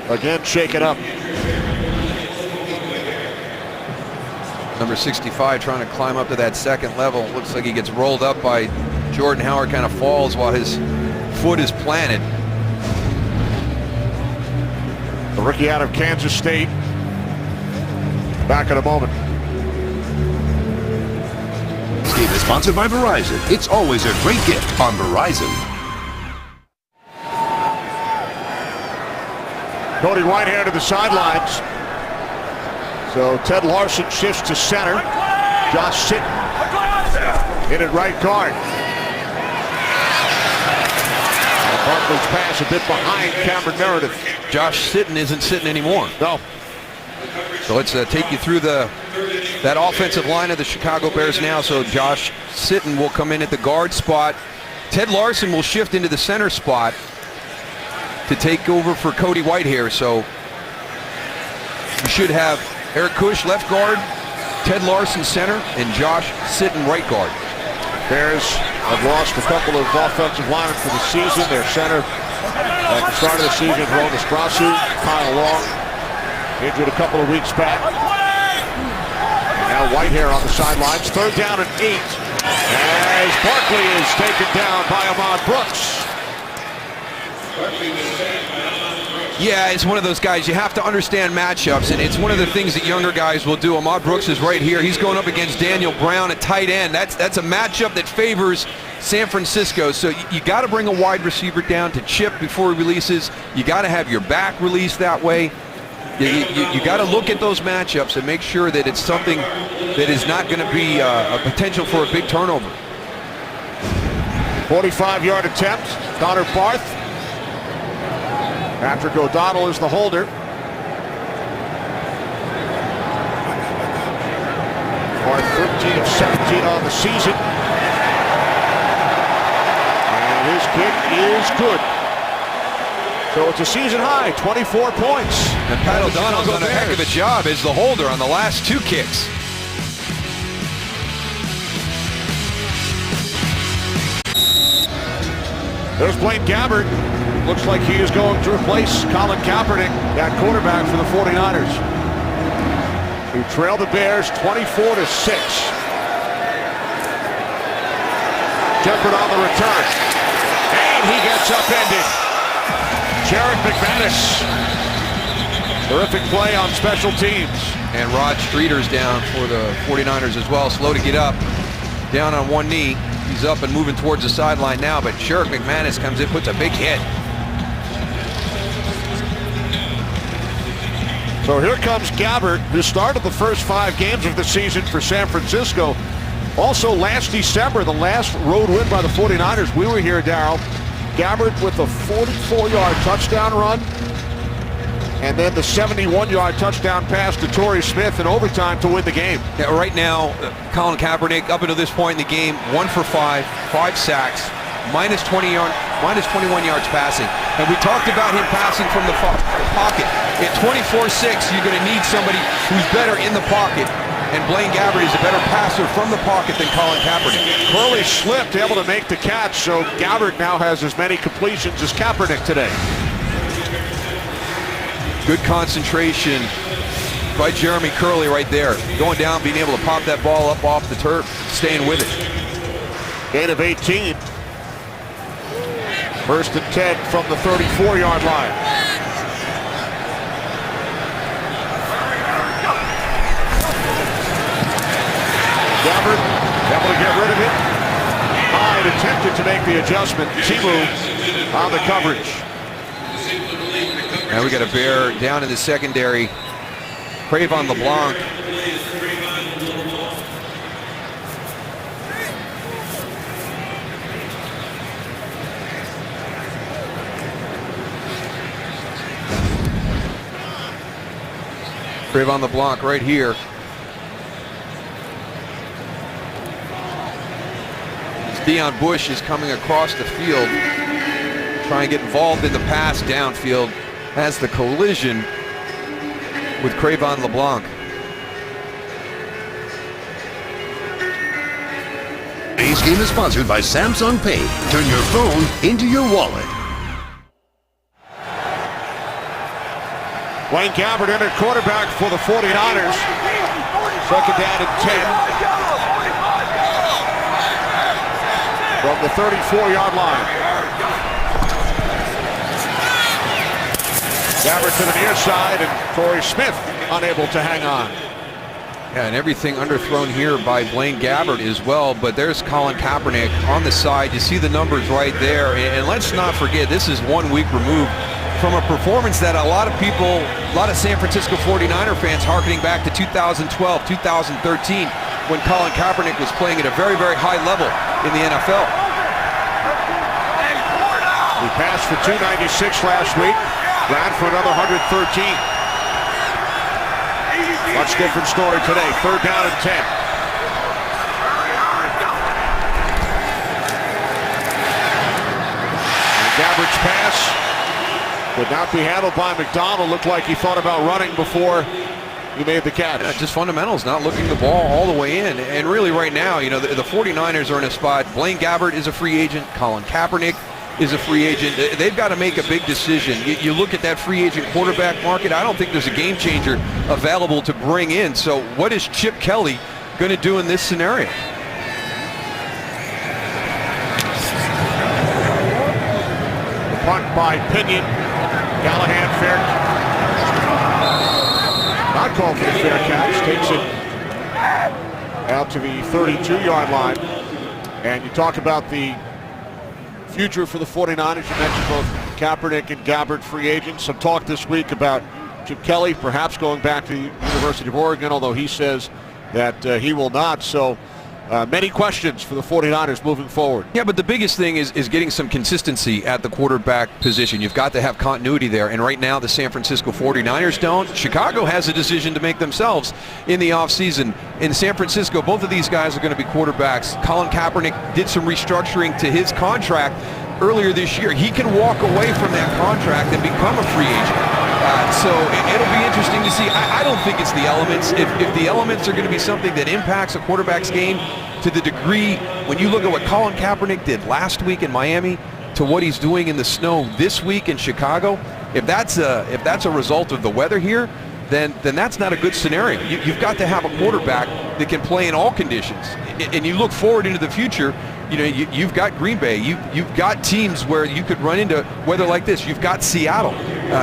again shaken up. Number 65 trying to climb up to that second level. Looks like he gets rolled up by Jordan Howard, kind of falls while his foot is planted. The rookie out of Kansas State. Back in a moment. This game is sponsored by Verizon. It's always a great gift on Verizon. Cody Whitehair to the sidelines. So Ted Larson shifts to center. Josh Sitton in at right guard. Barkley's pass a bit behind Cameron Meredith. Josh Sitton isn't sitting anymore. No. So let's take you through that offensive line of the Chicago Bears now. So Josh Sitton will come in at the guard spot. Ted Larson will shift into the center spot to take over for Cody Whitehair. So you should have Eric Kush left guard, Ted Larson center, and Josh Sitton right guard. Bears have lost a couple of offensive linemen for the season. Their center at the start of the season, Ronald Strasu, Kyle Long, injured a couple of weeks back. And now Whitehair on the sidelines. 3rd down and 8 as Barkley is taken down by Ahmad Brooks. Yeah, it's one of those guys, you have to understand matchups, and it's one of the things that younger guys will do. Ahmad Brooks is right here. He's going up against Daniel Brown at tight end. That's a matchup that favors San Francisco. So you got to bring a wide receiver down to chip before he releases. You got to have your back released that way. You got to look at those matchups and make sure that it's something that is not going to be a potential for a big turnover. 45-yard attempt. Connor Barth. Patrick O'Donnell is the holder. Barth 13 of 17 on the season. And his kick is good. So it's a season high, 24 points. And Pat O'Donnell's done a heck of a job as the holder on the last 2 kicks. There's Blaine Gabbert. Looks like he is going to replace Colin Kaepernick at quarterback for the 49ers, who trail the Bears 24-6. Shepard on the return. And he gets upended. Jarek McManus. Terrific play on special teams. And Rod Streeter's down for the 49ers as well. Slow to get up. Down on one knee. He's up and moving towards the sideline now, but Jarek McManus comes in, puts a big hit. So here comes Gabbert, who started the first 5 games of the season for San Francisco. Also last December, the last road win by the 49ers, we were here, Darryl. Gabbert with a 44-yard touchdown run, and then the 71-yard touchdown pass to Torrey Smith in overtime to win the game. Yeah, right now, Colin Kaepernick, up until this point in the game, 1 for 5, 5 sacks, minus 21 yards passing. And we talked about him passing from the pocket. At 24-6, you're going to need somebody who's better in the pocket. And Blaine Gabbert is a better passer from the pocket than Colin Kaepernick. Curley slipped, able to make the catch, so Gabbert now has as many completions as Kaepernick today. Good concentration by Jeremy Curley right there. Going down, being able to pop that ball up off the turf, staying with it. Gain of 18. 1st and 10 from the 34-yard line. Gabbard able to get rid of it. Hyde attempted to make the adjustment. Timu on the coverage. Now we got a Bear down in the secondary. Cravon LeBlanc. Cravon LeBlanc right here. Deion Bush is coming across the field, trying to get involved in the pass downfield, has the collision with Cravon LeBlanc. Today's game is sponsored by Samsung Pay. Turn your phone into your wallet. Blaine Gabbert entered quarterback for the 49ers. Second down and 10. From the 34-yard line. Gabbert to the near side, and Torrey Smith unable to hang on. Yeah, and everything underthrown here by Blaine Gabbert as well, but there's Colin Kaepernick on the side. You see the numbers right there, and let's not forget, this is 1 week removed from a performance that a lot of people, a lot of San Francisco 49er fans harkening back to 2012, 2013, when Colin Kaepernick was playing at a very, very high level in the NFL. He passed for 296 last week, ran for another 113. Much different story today. Third down and 10. And Gabbert's pass would not be handled by McDonald. Looked like he thought about running before he made the catch. Yeah, just fundamentals, not looking the ball all the way in. And really right now, you know, the 49ers are in a spot. Blaine Gabbert is a free agent. Colin Kaepernick is a free agent. They've got to make a big decision. You look at that free agent quarterback market, I don't think there's a game changer available to bring in. So what is Chip Kelly going to do in this scenario? The punt by Pinion. Callahan fair. Not called for the fair catch. Takes it out to the 32-yard line. And you talk about the future for the 49ers. You mentioned both Kaepernick and Gabbert free agents. Some talk this week about Chip Kelly perhaps going back to the University of Oregon, although he says that he will not. So many questions for the 49ers moving forward. Yeah, but the biggest thing is getting some consistency at the quarterback position. You've got to have continuity there, and right now the San Francisco 49ers don't. Chicago has a decision to make themselves in the offseason. In San Francisco, both of these guys are going to be quarterbacks. Colin Kaepernick did some restructuring to his contract earlier this year. He can walk away from that contract and become a free agent. So it'll be interesting to see. I don't think it's the elements. If the elements are going to be something that impacts a quarterback's game to the degree, when you look at what Colin Kaepernick did last week in Miami to what he's doing in the snow this week in Chicago, if that's a result of the weather here, then that's not a good scenario. You've got to have a quarterback that can play in all conditions. And you look forward into the future, you know, you've got Green Bay, you've got teams where you could run into weather like this. You've got Seattle.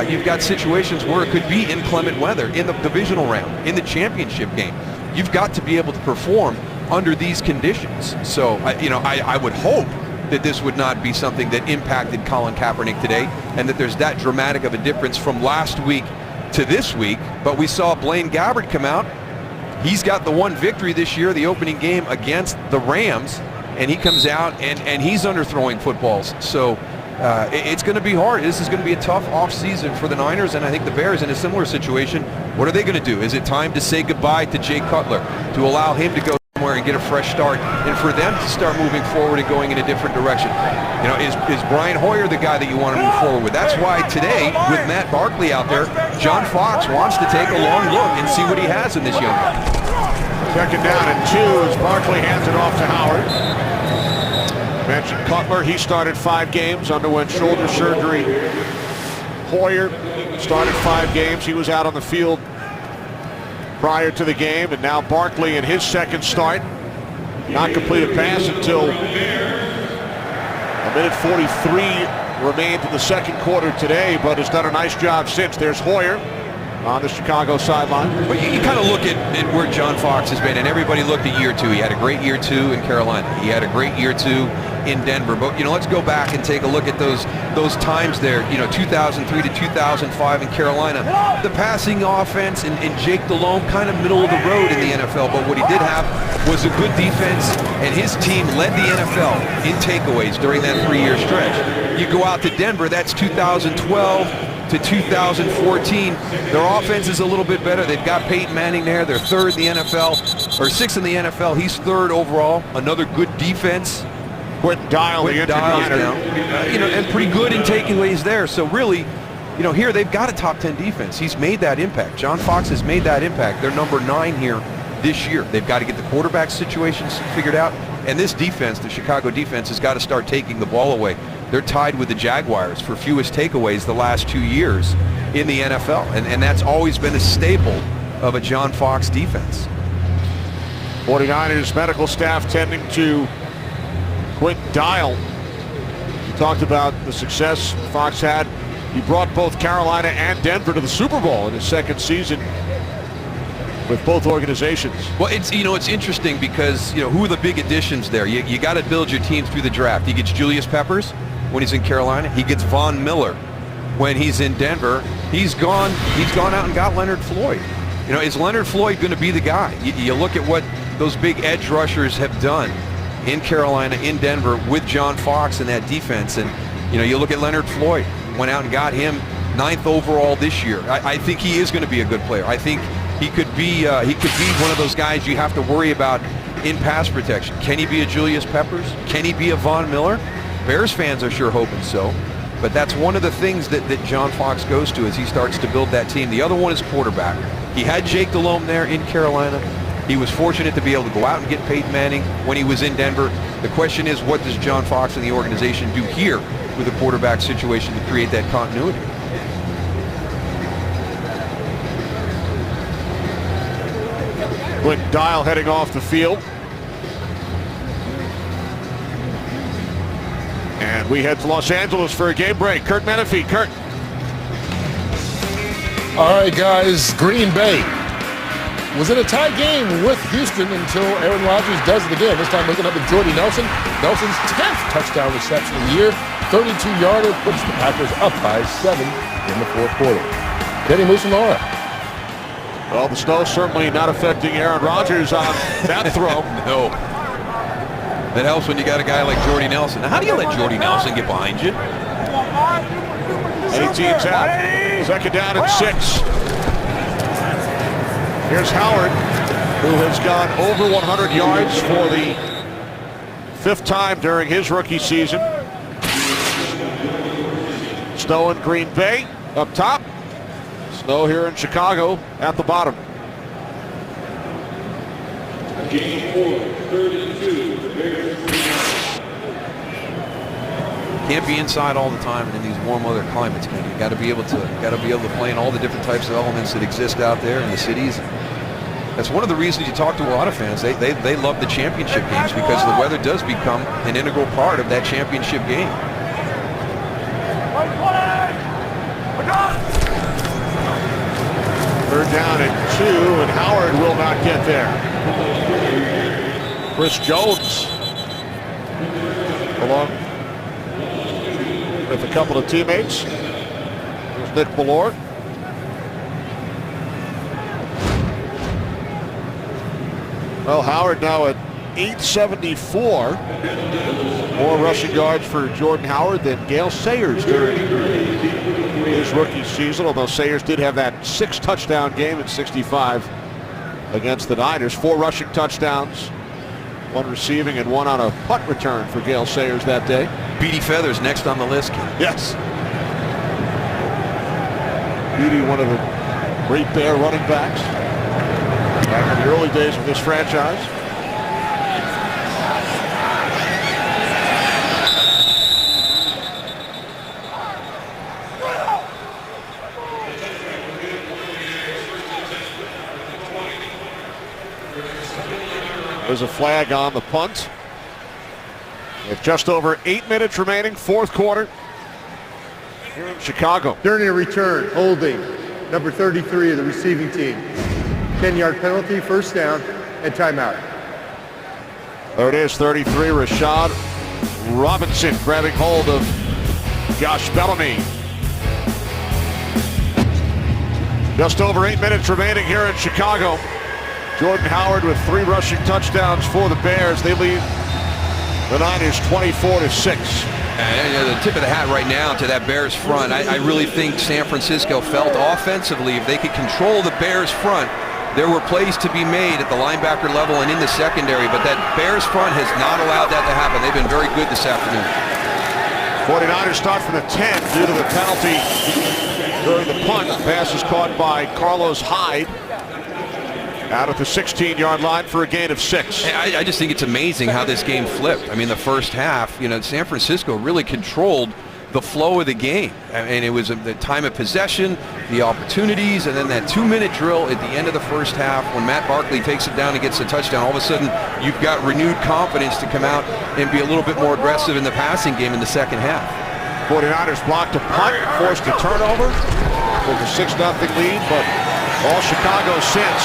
You've got situations where it could be inclement weather in the divisional round, in the championship game. You've got to be able to perform under these conditions. So, I would hope that this would not be something that impacted Colin Kaepernick today, and that there's that dramatic of a difference from last week to this week. But we saw Blaine Gabbert come out. He's got the one victory this year, the opening game against the Rams, and he comes out and he's underthrowing footballs. So it's going to be hard. This is going to be a tough offseason for the Niners, and I think the Bears in a similar situation. What are they going to do? Is it time to say goodbye to Jay Cutler, to allow him to go somewhere and get a fresh start, and for them to start moving forward and going in a different direction? You know, is Brian Hoyer the guy that you want to move forward with? That's why today, with Matt Barkley out there, John Fox wants to take a long look and see what he has in this young guy. Second down and 2 as Barkley hands it off to Howard. Mentioned Cutler, he started 5 games, underwent shoulder surgery. Hoyer started 5 games. He was out on the field prior to the game, and now Barkley in his second start. Not complete a pass until a minute 43 remained in the second quarter today, but has done a nice job since. There's Hoyer. on the Chicago sideline. But you kind of look at where John Fox has been, and everybody looked at year 2. He had a great year 2 in Carolina. He had a great year 2 in Denver. But, let's go back and take a look at those times there, 2003 to 2005 in Carolina. The passing offense and Jake Delhomme kind of middle of the road in the NFL. But what he did have was a good defense, and his team led the NFL in takeaways during that 3-year stretch. You go out to Denver, that's 2012 to 2014. Their offense is a little bit better. They've got Peyton Manning there. They're 3rd in the NFL, or 6th in the NFL. He's 3rd overall. Another good defense. Quentin Dial, the injured Niner. And pretty good in takeaways there. So really, here they've got a top 10 defense. He's made that impact. John Fox has made that impact. They're number 9 here this year. They've got to get the quarterback situations figured out. And this defense, the Chicago defense, has got to start taking the ball away. They're tied with the Jaguars for fewest takeaways the last 2 years in the NFL. And that's always been a staple of a John Fox defense. 49ers medical staff tending to Quentin Dial. We talked about the success Fox had. He brought both Carolina and Denver to the Super Bowl in his 2nd season with both organizations. Well, it's interesting because who are the big additions there? You got to build your team through the draft. He gets Julius Peppers when he's in Carolina. He gets Von Miller when he's in Denver. He's gone out and got Leonard Floyd. Is Leonard Floyd going to be the guy? You look at what those big edge rushers have done in Carolina, in Denver, with John Fox and that defense, and you look at Leonard Floyd. Went out and got him 9th overall this year. I think he is going to be a good player. I think he could be one of those guys you have to worry about in pass protection. Can he be a Julius Peppers? Can he be a Von Miller? Bears fans are sure hoping so. But that's one of the things that John Fox goes to as he starts to build that team. The other one is quarterback. He had Jake Delhomme there in Carolina. He was fortunate to be able to go out and get Peyton Manning when he was in Denver. The question is, what does John Fox and the organization do here with the quarterback situation to create that continuity? Quentin Dial heading off the field. And we head to Los Angeles for a game break. Kurt Menefee. Kurt. All right, guys, Green Bay was in a tie game with Houston until Aaron Rodgers does it again. This time looking up at Jordy Nelson. Nelson's 10th touchdown reception of the year. 32-yarder puts the Packers up by 7 in the 4th quarter. Denny Moose and Laura. Well, the snow certainly not affecting Aaron Rodgers on that throw. No. That helps when you got a guy like Jordy Nelson. Now, how do you let Jordy Nelson get behind you? 18's out. 2nd down and 6. Here's Howard, who has gone over 100 yards for the 5th time during his rookie season. Snow in Green Bay up top. Snow here in Chicago at the bottom. Can't be inside all the time in these warm weather climates, Kenny. You got to be able to play in all the different types of elements that exist out there in the cities. That's one of the reasons you talk to a lot of fans. They love the championship games because the weather does become an integral part of that championship game. Third down and 2, and Howard will not get there. Chris Jones along with a couple of teammates. There's Nick Ballore. Well, Howard now at 874. More rushing yards for Jordan Howard than Gale Sayers during his rookie season, although Sayers did have that 6-touchdown game in 65 against the Niners. 4 rushing touchdowns, 1 receiving, and 1 on a punt return for Gale Sayers that day. Beatty Feathers next on the list, Ken. Yes. Beatty, one of the great Bear running backs back in the early days of this franchise. There's a flag on the punt. With just over 8 minutes remaining, 4th quarter here in Chicago. During a return, holding number 33 of the receiving team. 10-yard penalty, first down, and timeout. There it is, 33, Rashad Robinson grabbing hold of Josh Bellamy. Just over 8 minutes remaining here in Chicago. Jordan Howard with 3 rushing touchdowns for the Bears. They lead the Niners 24-6. And the tip of the hat right now to that Bears front. I really think San Francisco felt offensively if they could control the Bears front, there were plays to be made at the linebacker level and in the secondary, but that Bears front has not allowed that to happen. They've been very good this afternoon. 49ers start from the 10 due to the penalty during the punt. The pass is caught by Carlos Hyde out at the 16-yard line for a gain of 6. I just think it's amazing how this game flipped. I mean, the first half, San Francisco really controlled the flow of the game. And it was the time of possession, the opportunities, and then that 2-minute drill at the end of the first half when Matt Barkley takes it down and gets the touchdown. All of a sudden, you've got renewed confidence to come out and be a little bit more aggressive in the passing game in the second half. 49ers blocked a punt, forced a turnover with a 6-0 lead, but all Chicago since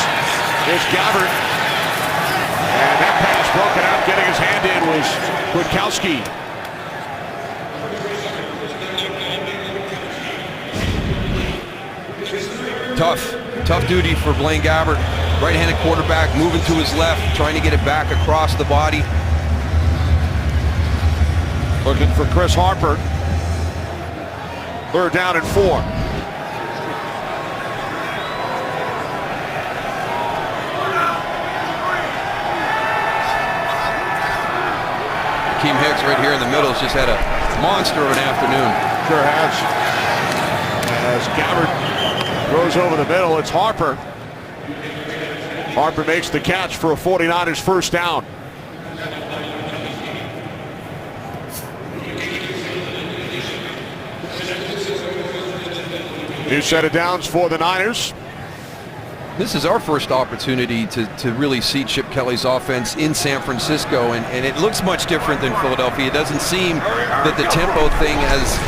is Gabbert. And that pass broken out, getting his hand in was Kwiatkowski. Tough duty for Blaine Gabbert. Right-handed quarterback moving to his left, trying to get it back across the body. Looking for Chris Harper. 3rd down and 4. Akeem Hicks right here in the middle has just had a monster of an afternoon. Sure has. As Gabbert throws over the middle, it's Harper. Harper makes the catch for a 49ers first down. New set of downs for the Niners. This is our first opportunity to really see Chip Kelly's offense in San Francisco, and it looks much different than Philadelphia. It doesn't seem that the tempo thing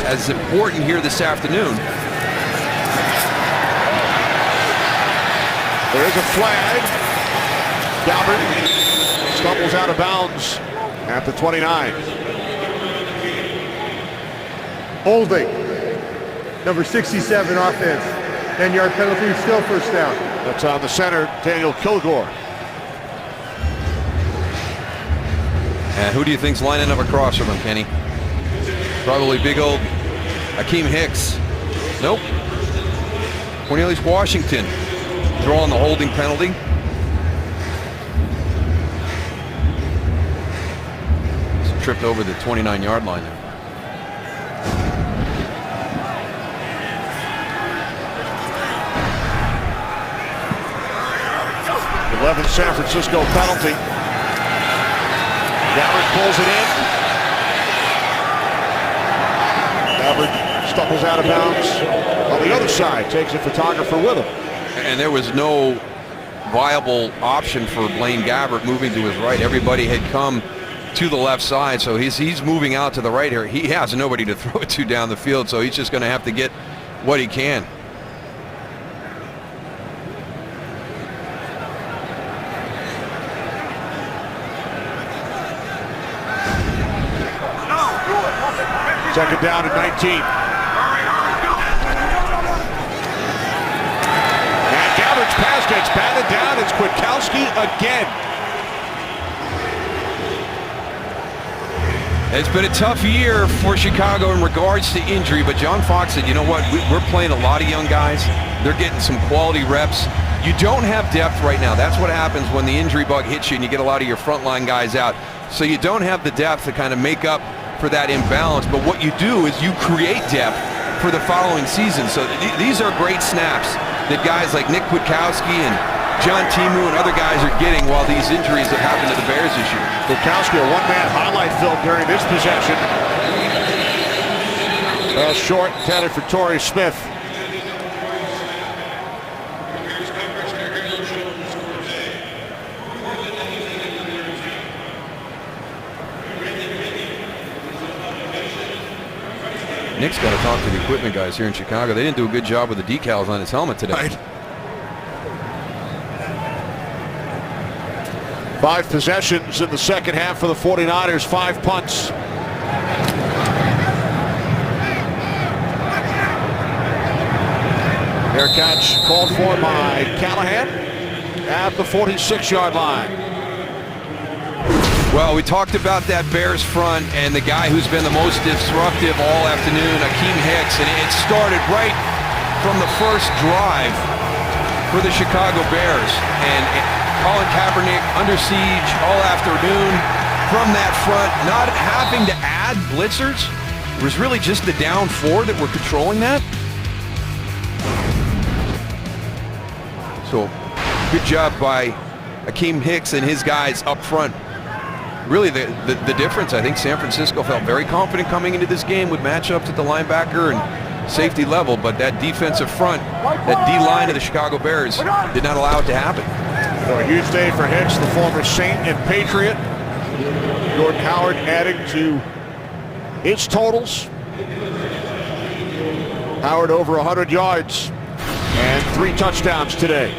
as important here this afternoon. There is a flag. Gabbert stumbles out of bounds at the 29. Holding. Number 67 offense. 10-yard penalty, still first down. That's on the center, Daniel Kilgore. And who do you think's lining up across from him, Kenny? Probably big old Akeem Hicks. Nope. Cornelius Washington drawing the holding penalty. He's tripped over the 29-yard line there. 11th San Francisco penalty. Gabbert pulls it in. Gabbert stumbles out of bounds on the other side, takes a photographer with him. And there was no viable option for Blaine Gabbert moving to his right. Everybody had come to the left side, so he's moving out to the right here. He has nobody to throw it to down the field, so he's just going to have to get what he can. Second down at 19. And Gabbert's pass gets batted down. It's Kwiatkowski again. It's been a tough year for Chicago in regards to injury, but John Fox said, you know what, we're playing a lot of young guys. They're getting some quality reps. You don't have depth right now. That's what happens when the injury bug hits you and you get a lot of your frontline guys out. So you don't have the depth to kind of make up for that imbalance, but what you do is you create depth for the following season. So these are great snaps that guys like Nick Kwiatkowski and John Timu and other guys are getting while these injuries have happened to the Bears this year. Kwiatkowski, a one-man highlight film during this possession. Short, intended for Torrey Smith. Nick's got to talk to the equipment guys here in Chicago. They didn't do a good job with the decals on his helmet today. Right. 5 possessions in the second half for the 49ers, 5 punts. Fair catch called for by Callahan at the 46-yard line. Well, we talked about that Bears front and the guy who's been the most disruptive all afternoon, Akeem Hicks, and it started right from the first drive for the Chicago Bears. And Colin Kaepernick under siege all afternoon from that front, not having to add blitzers. It was really just the down 4 that were controlling that. So, good job by Akeem Hicks and his guys up front. Really, the difference, I think San Francisco felt very confident coming into this game with matchups at the linebacker and safety level, but that defensive front, that D-line of the Chicago Bears, did not allow it to happen. So a huge day for Hicks, the former Saint and Patriot. Jordan Howard adding to his totals. Howard over 100 yards and 3 touchdowns today.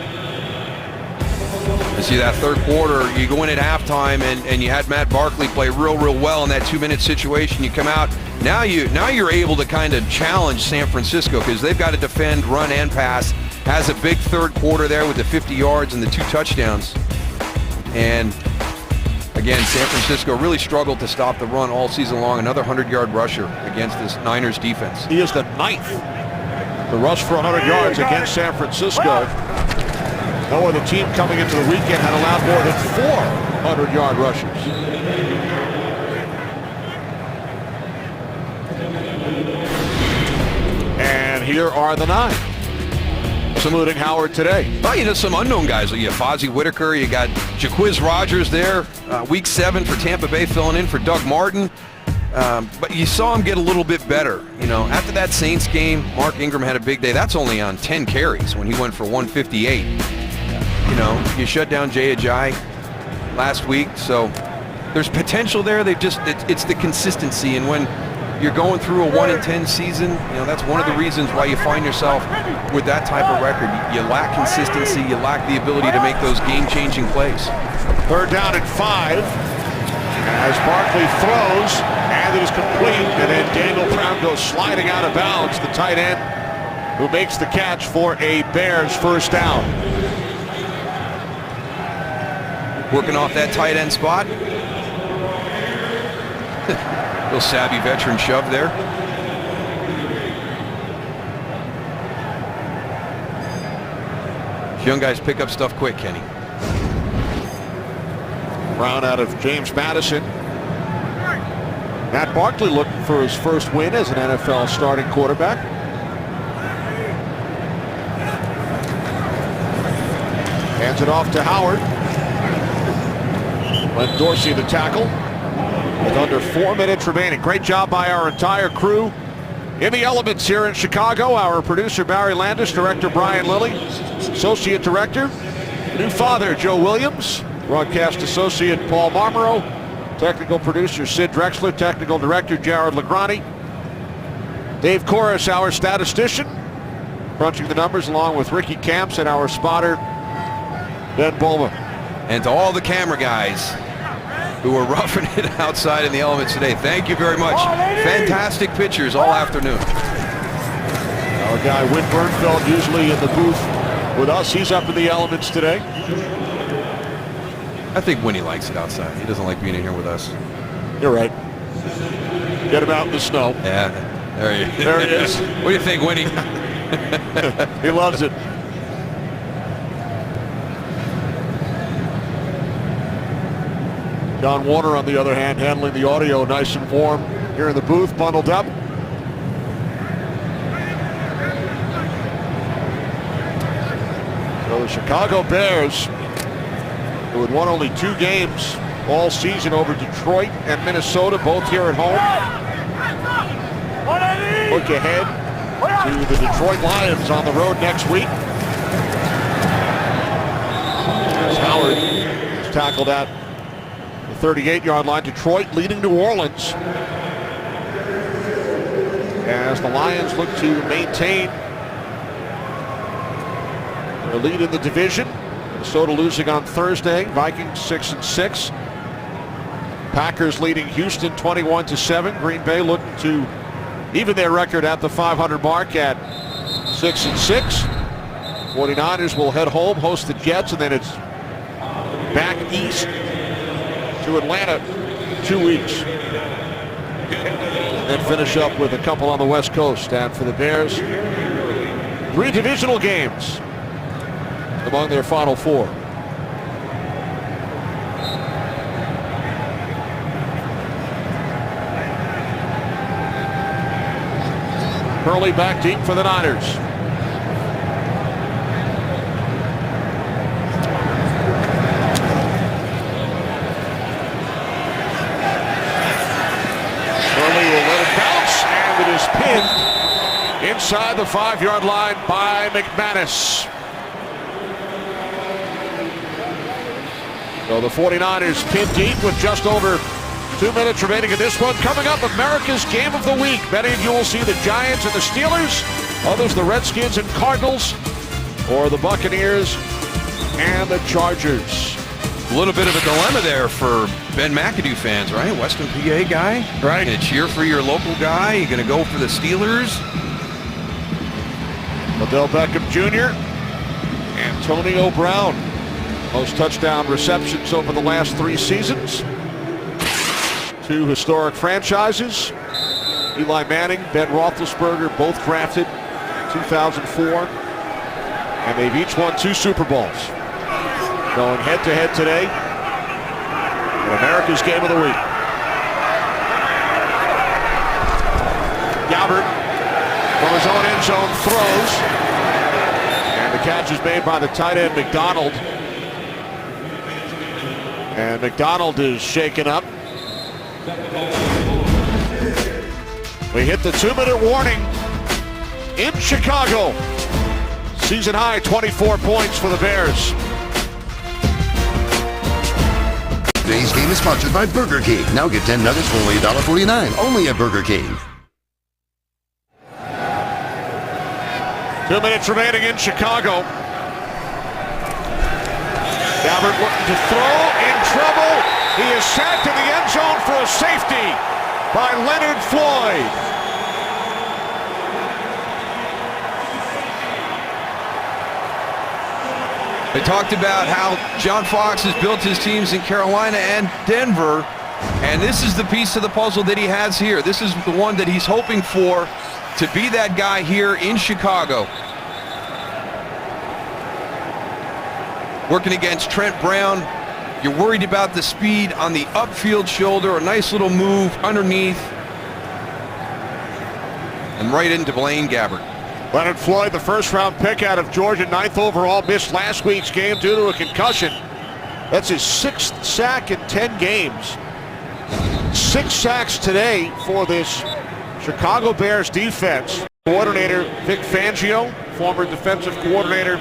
You see that third quarter, you go in at halftime and you had Matt Barkley play real well in that 2-minute situation. You come out, now you're able to kind of challenge San Francisco because they've got to defend, run, and pass. Has a big third quarter there with the 50 yards and the 2 touchdowns. And again, San Francisco really struggled to stop the run all season long. Another 100-yard rusher against this Niners defense. He is the 9th to rush for 100 yards against San Francisco. No other team coming into the weekend had allowed more than 4 100-yard rushers. And here are the 9 saluting Howard today. Well, you know, some unknown guys. You have Fozzie Whitaker. You got Jaquiz Rogers there. Week 7 for Tampa Bay, filling in for Doug Martin. But you saw him get a little bit better. You know, after that Saints game, Mark Ingram had a big day. That's only on 10 carries when he went for 158. You know, you shut down Jay Ajayi last week, so there's potential there. It's the consistency, and when you're going through a 1-10 season, you know, that's one of the reasons why you find yourself with that type of record. You lack consistency, you lack the ability to make those game-changing plays. 3rd down and 5 as Barkley throws, and it is complete, and then Daniel Brown goes sliding out of bounds, the tight end who makes the catch for a Bears first down. Working off that tight end spot. Real savvy veteran shove there. Young guys pick up stuff quick, Kenny. Brown out of James Madison. Matt Barkley looking for his first win as an NFL starting quarterback. Hands it off to Howard. Len Dorsey the tackle with under 4 minutes remaining. Great job by our entire crew in the elements here in Chicago. Our producer Barry Landis, director Brian Lilly, associate director, new father Joe Williams, broadcast associate Paul Marmero, technical producer Sid Drexler, technical director Jared Legrani, Dave Corris, our statistician, crunching the numbers along with Ricky Camps and our spotter Ben Bulma. And to all the camera guys who were roughing it outside in the elements today, thank you very much. Fantastic pictures all afternoon. Our guy Win Bernfeld, usually in the booth with us, he's up in the elements today. I think Winnie likes it outside. He doesn't like being in here with us. You're right. Get him out in the snow. Yeah, there he is. What do you think, Winnie? He loves it. John Warner, on the other hand, handling the audio nice and warm here in the booth, bundled up. So the Chicago Bears, who had won only 2 games all season over Detroit and Minnesota, both here at home, look ahead to the Detroit Lions on the road next week. As Howard is tackled at the 38-yard line. Detroit leading New Orleans as the Lions look to maintain their lead in the division. Minnesota losing on Thursday. Vikings 6-6. Packers leading Houston 21-7. Green Bay looking to even their record at the 500 mark at 6-6. 49ers will head home, host the Jets, and then it's back east to Atlanta 2 weeks. And then finish up with a couple on the West Coast. And for the Bears, 3 divisional games among their final 4. Hurley back deep for the Niners. Hurley will let it bounce, and it is pinned inside the 5-yard line by McManus. So the 49ers pinned deep with just over 2 minutes remaining in this one. Coming up, America's Game of the Week. Many of you will see the Giants and the Steelers. Others, the Redskins and Cardinals. Or the Buccaneers and the Chargers. A little bit of a dilemma there for Ben McAdoo fans, right? Western PA guy. Right. Going to cheer for your local guy. You're going to go for the Steelers. Odell Beckham Jr. Antonio Brown. Most touchdown receptions over the last 3 seasons. 2 historic franchises. Eli Manning, Ben Roethlisberger, both drafted in 2004. And they've each won 2 Super Bowls. Going head-to-head today in America's Game of the Week. Gabbert from his own end zone throws. And the catch is made by the tight end McDonald. And McDonald is shaken up. We hit the 2-minute warning in Chicago. Season high 24 points for the Bears. Today's game is sponsored by Burger King. Now get 10 nuggets for only $1.49. Only at Burger King. 2 minutes remaining in Chicago. Gabbert looking to throw, in trouble. He is sacked in the end zone for a safety by Leonard Floyd. They talked about how John Fox has built his teams in Carolina and Denver, and this is the piece of the puzzle that he has here. This is the one that he's hoping for, to be that guy here in Chicago. Working against Trent Brown. You're worried about the speed on the upfield shoulder, a nice little move underneath, and right into Blaine Gabbert. Leonard Floyd, the first-round pick out of Georgia, 9th overall, missed last week's game due to a concussion. That's his 6th sack in 10 games. 6 sacks today for this Chicago Bears defense. Coordinator Vic Fangio, former defensive coordinator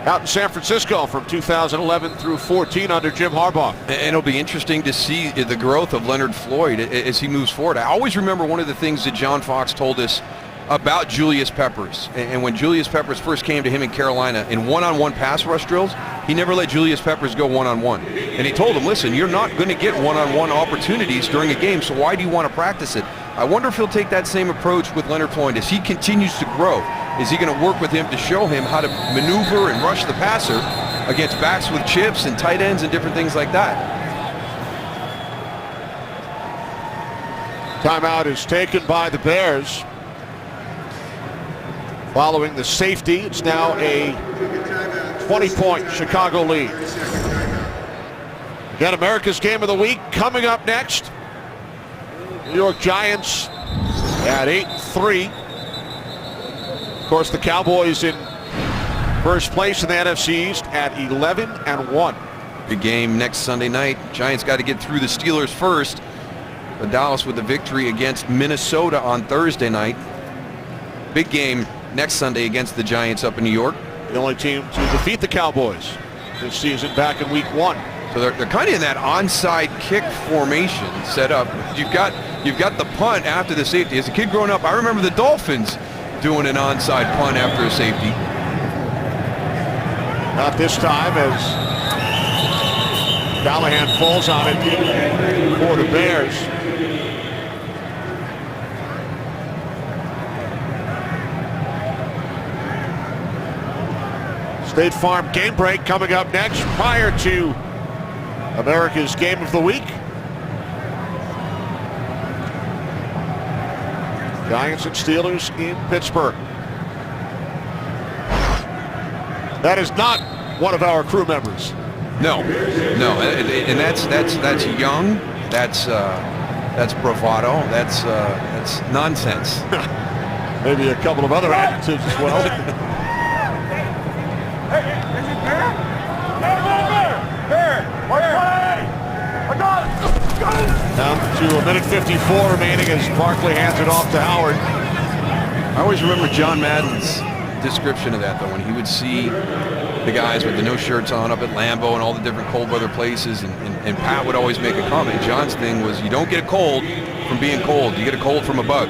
out in San Francisco from 2011 through 14 under Jim Harbaugh. And it'll be interesting to see the growth of Leonard Floyd as he moves forward. I always remember one of the things that John Fox told us about Julius Peppers. And when Julius Peppers first came to him in Carolina in one-on-one pass rush drills, he never let Julius Peppers go one-on-one. And he told him, listen, you're not going to get one-on-one opportunities during a game, so why do you want to practice it? I wonder if he'll take that same approach with Leonard Floyd as he continues to grow. Is he going to work with him to show him how to maneuver and rush the passer against backs with chips and tight ends and different things like that? Timeout is taken by the Bears. Following the safety, it's now a 20-point Chicago lead. Again, America's Game of the Week coming up next. New York Giants at 8-3. Of course, the Cowboys in first place in the NFC East at 11-1. Big game next Sunday night. Giants got to get through the Steelers first. But Dallas with the victory against Minnesota on Thursday night. Big game next Sunday against the Giants up in New York. The only team to defeat the Cowboys this season back in week 1. So they're kind of in that onside kick formation set up. You've got the punt after the safety. As a kid growing up, I remember the Dolphins doing an onside punt after a safety. Not this time, as Callahan falls on it for the Bears. State Farm Game Break coming up next prior to America's Game of the Week. Giants and Steelers in Pittsburgh. That is not one of our crew members. No, and that's young. That's bravado. That's nonsense. Maybe a couple of other attitudes as well. Down to a minute 54 remaining as Barkley hands it off to Howard. I always remember John Madden's description of that, though, when he would see the guys with the no shirts on up at Lambeau and all the different cold weather places, and Pat would always make a comment. John's thing was, you don't get a cold from being cold, you get a cold from a bug.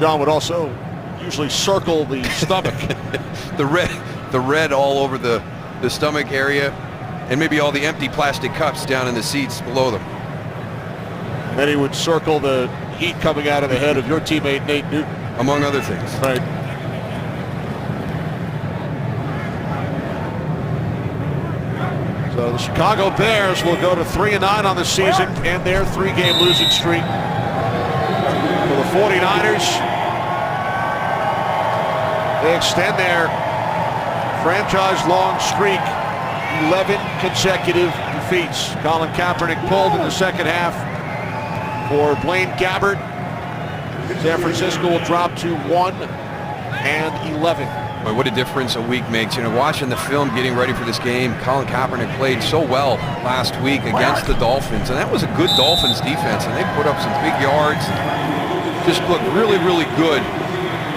John would also usually circle the stomach. the red all over the stomach area, and maybe all the empty plastic cups down in the seats below them. And then he would circle the heat coming out of the head of your teammate Nate Newton. Among other things. Right. So the Chicago Bears will go to 3-9 on the season and their 3-game losing streak. For the 49ers, they extend their franchise-long streak, 11 consecutive defeats. Colin Kaepernick pulled in the second half for Blaine Gabbert. San Francisco will drop to 1-11. Boy, what a difference a week makes. You know, watching the film, getting ready for this game, Colin Kaepernick played so well last week against the Dolphins, and that was a good Dolphins defense, and they put up some big yards and just looked really, really good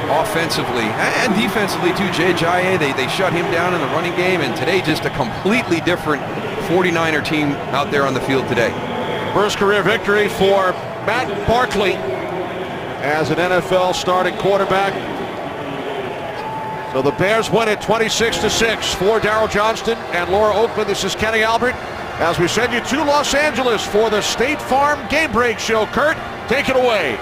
offensively and defensively too. Jay Ajayi, they shut him down in the running game, and today just a completely different 49er team out there on the field today. First career victory for Matt Barkley as an NFL starting quarterback. So the Bears win it 26-6. For Darryl Johnston and Laura Oakman, this is Kenny Albert as we send you to Los Angeles for the State Farm Game Break Show. Kurt, take it away.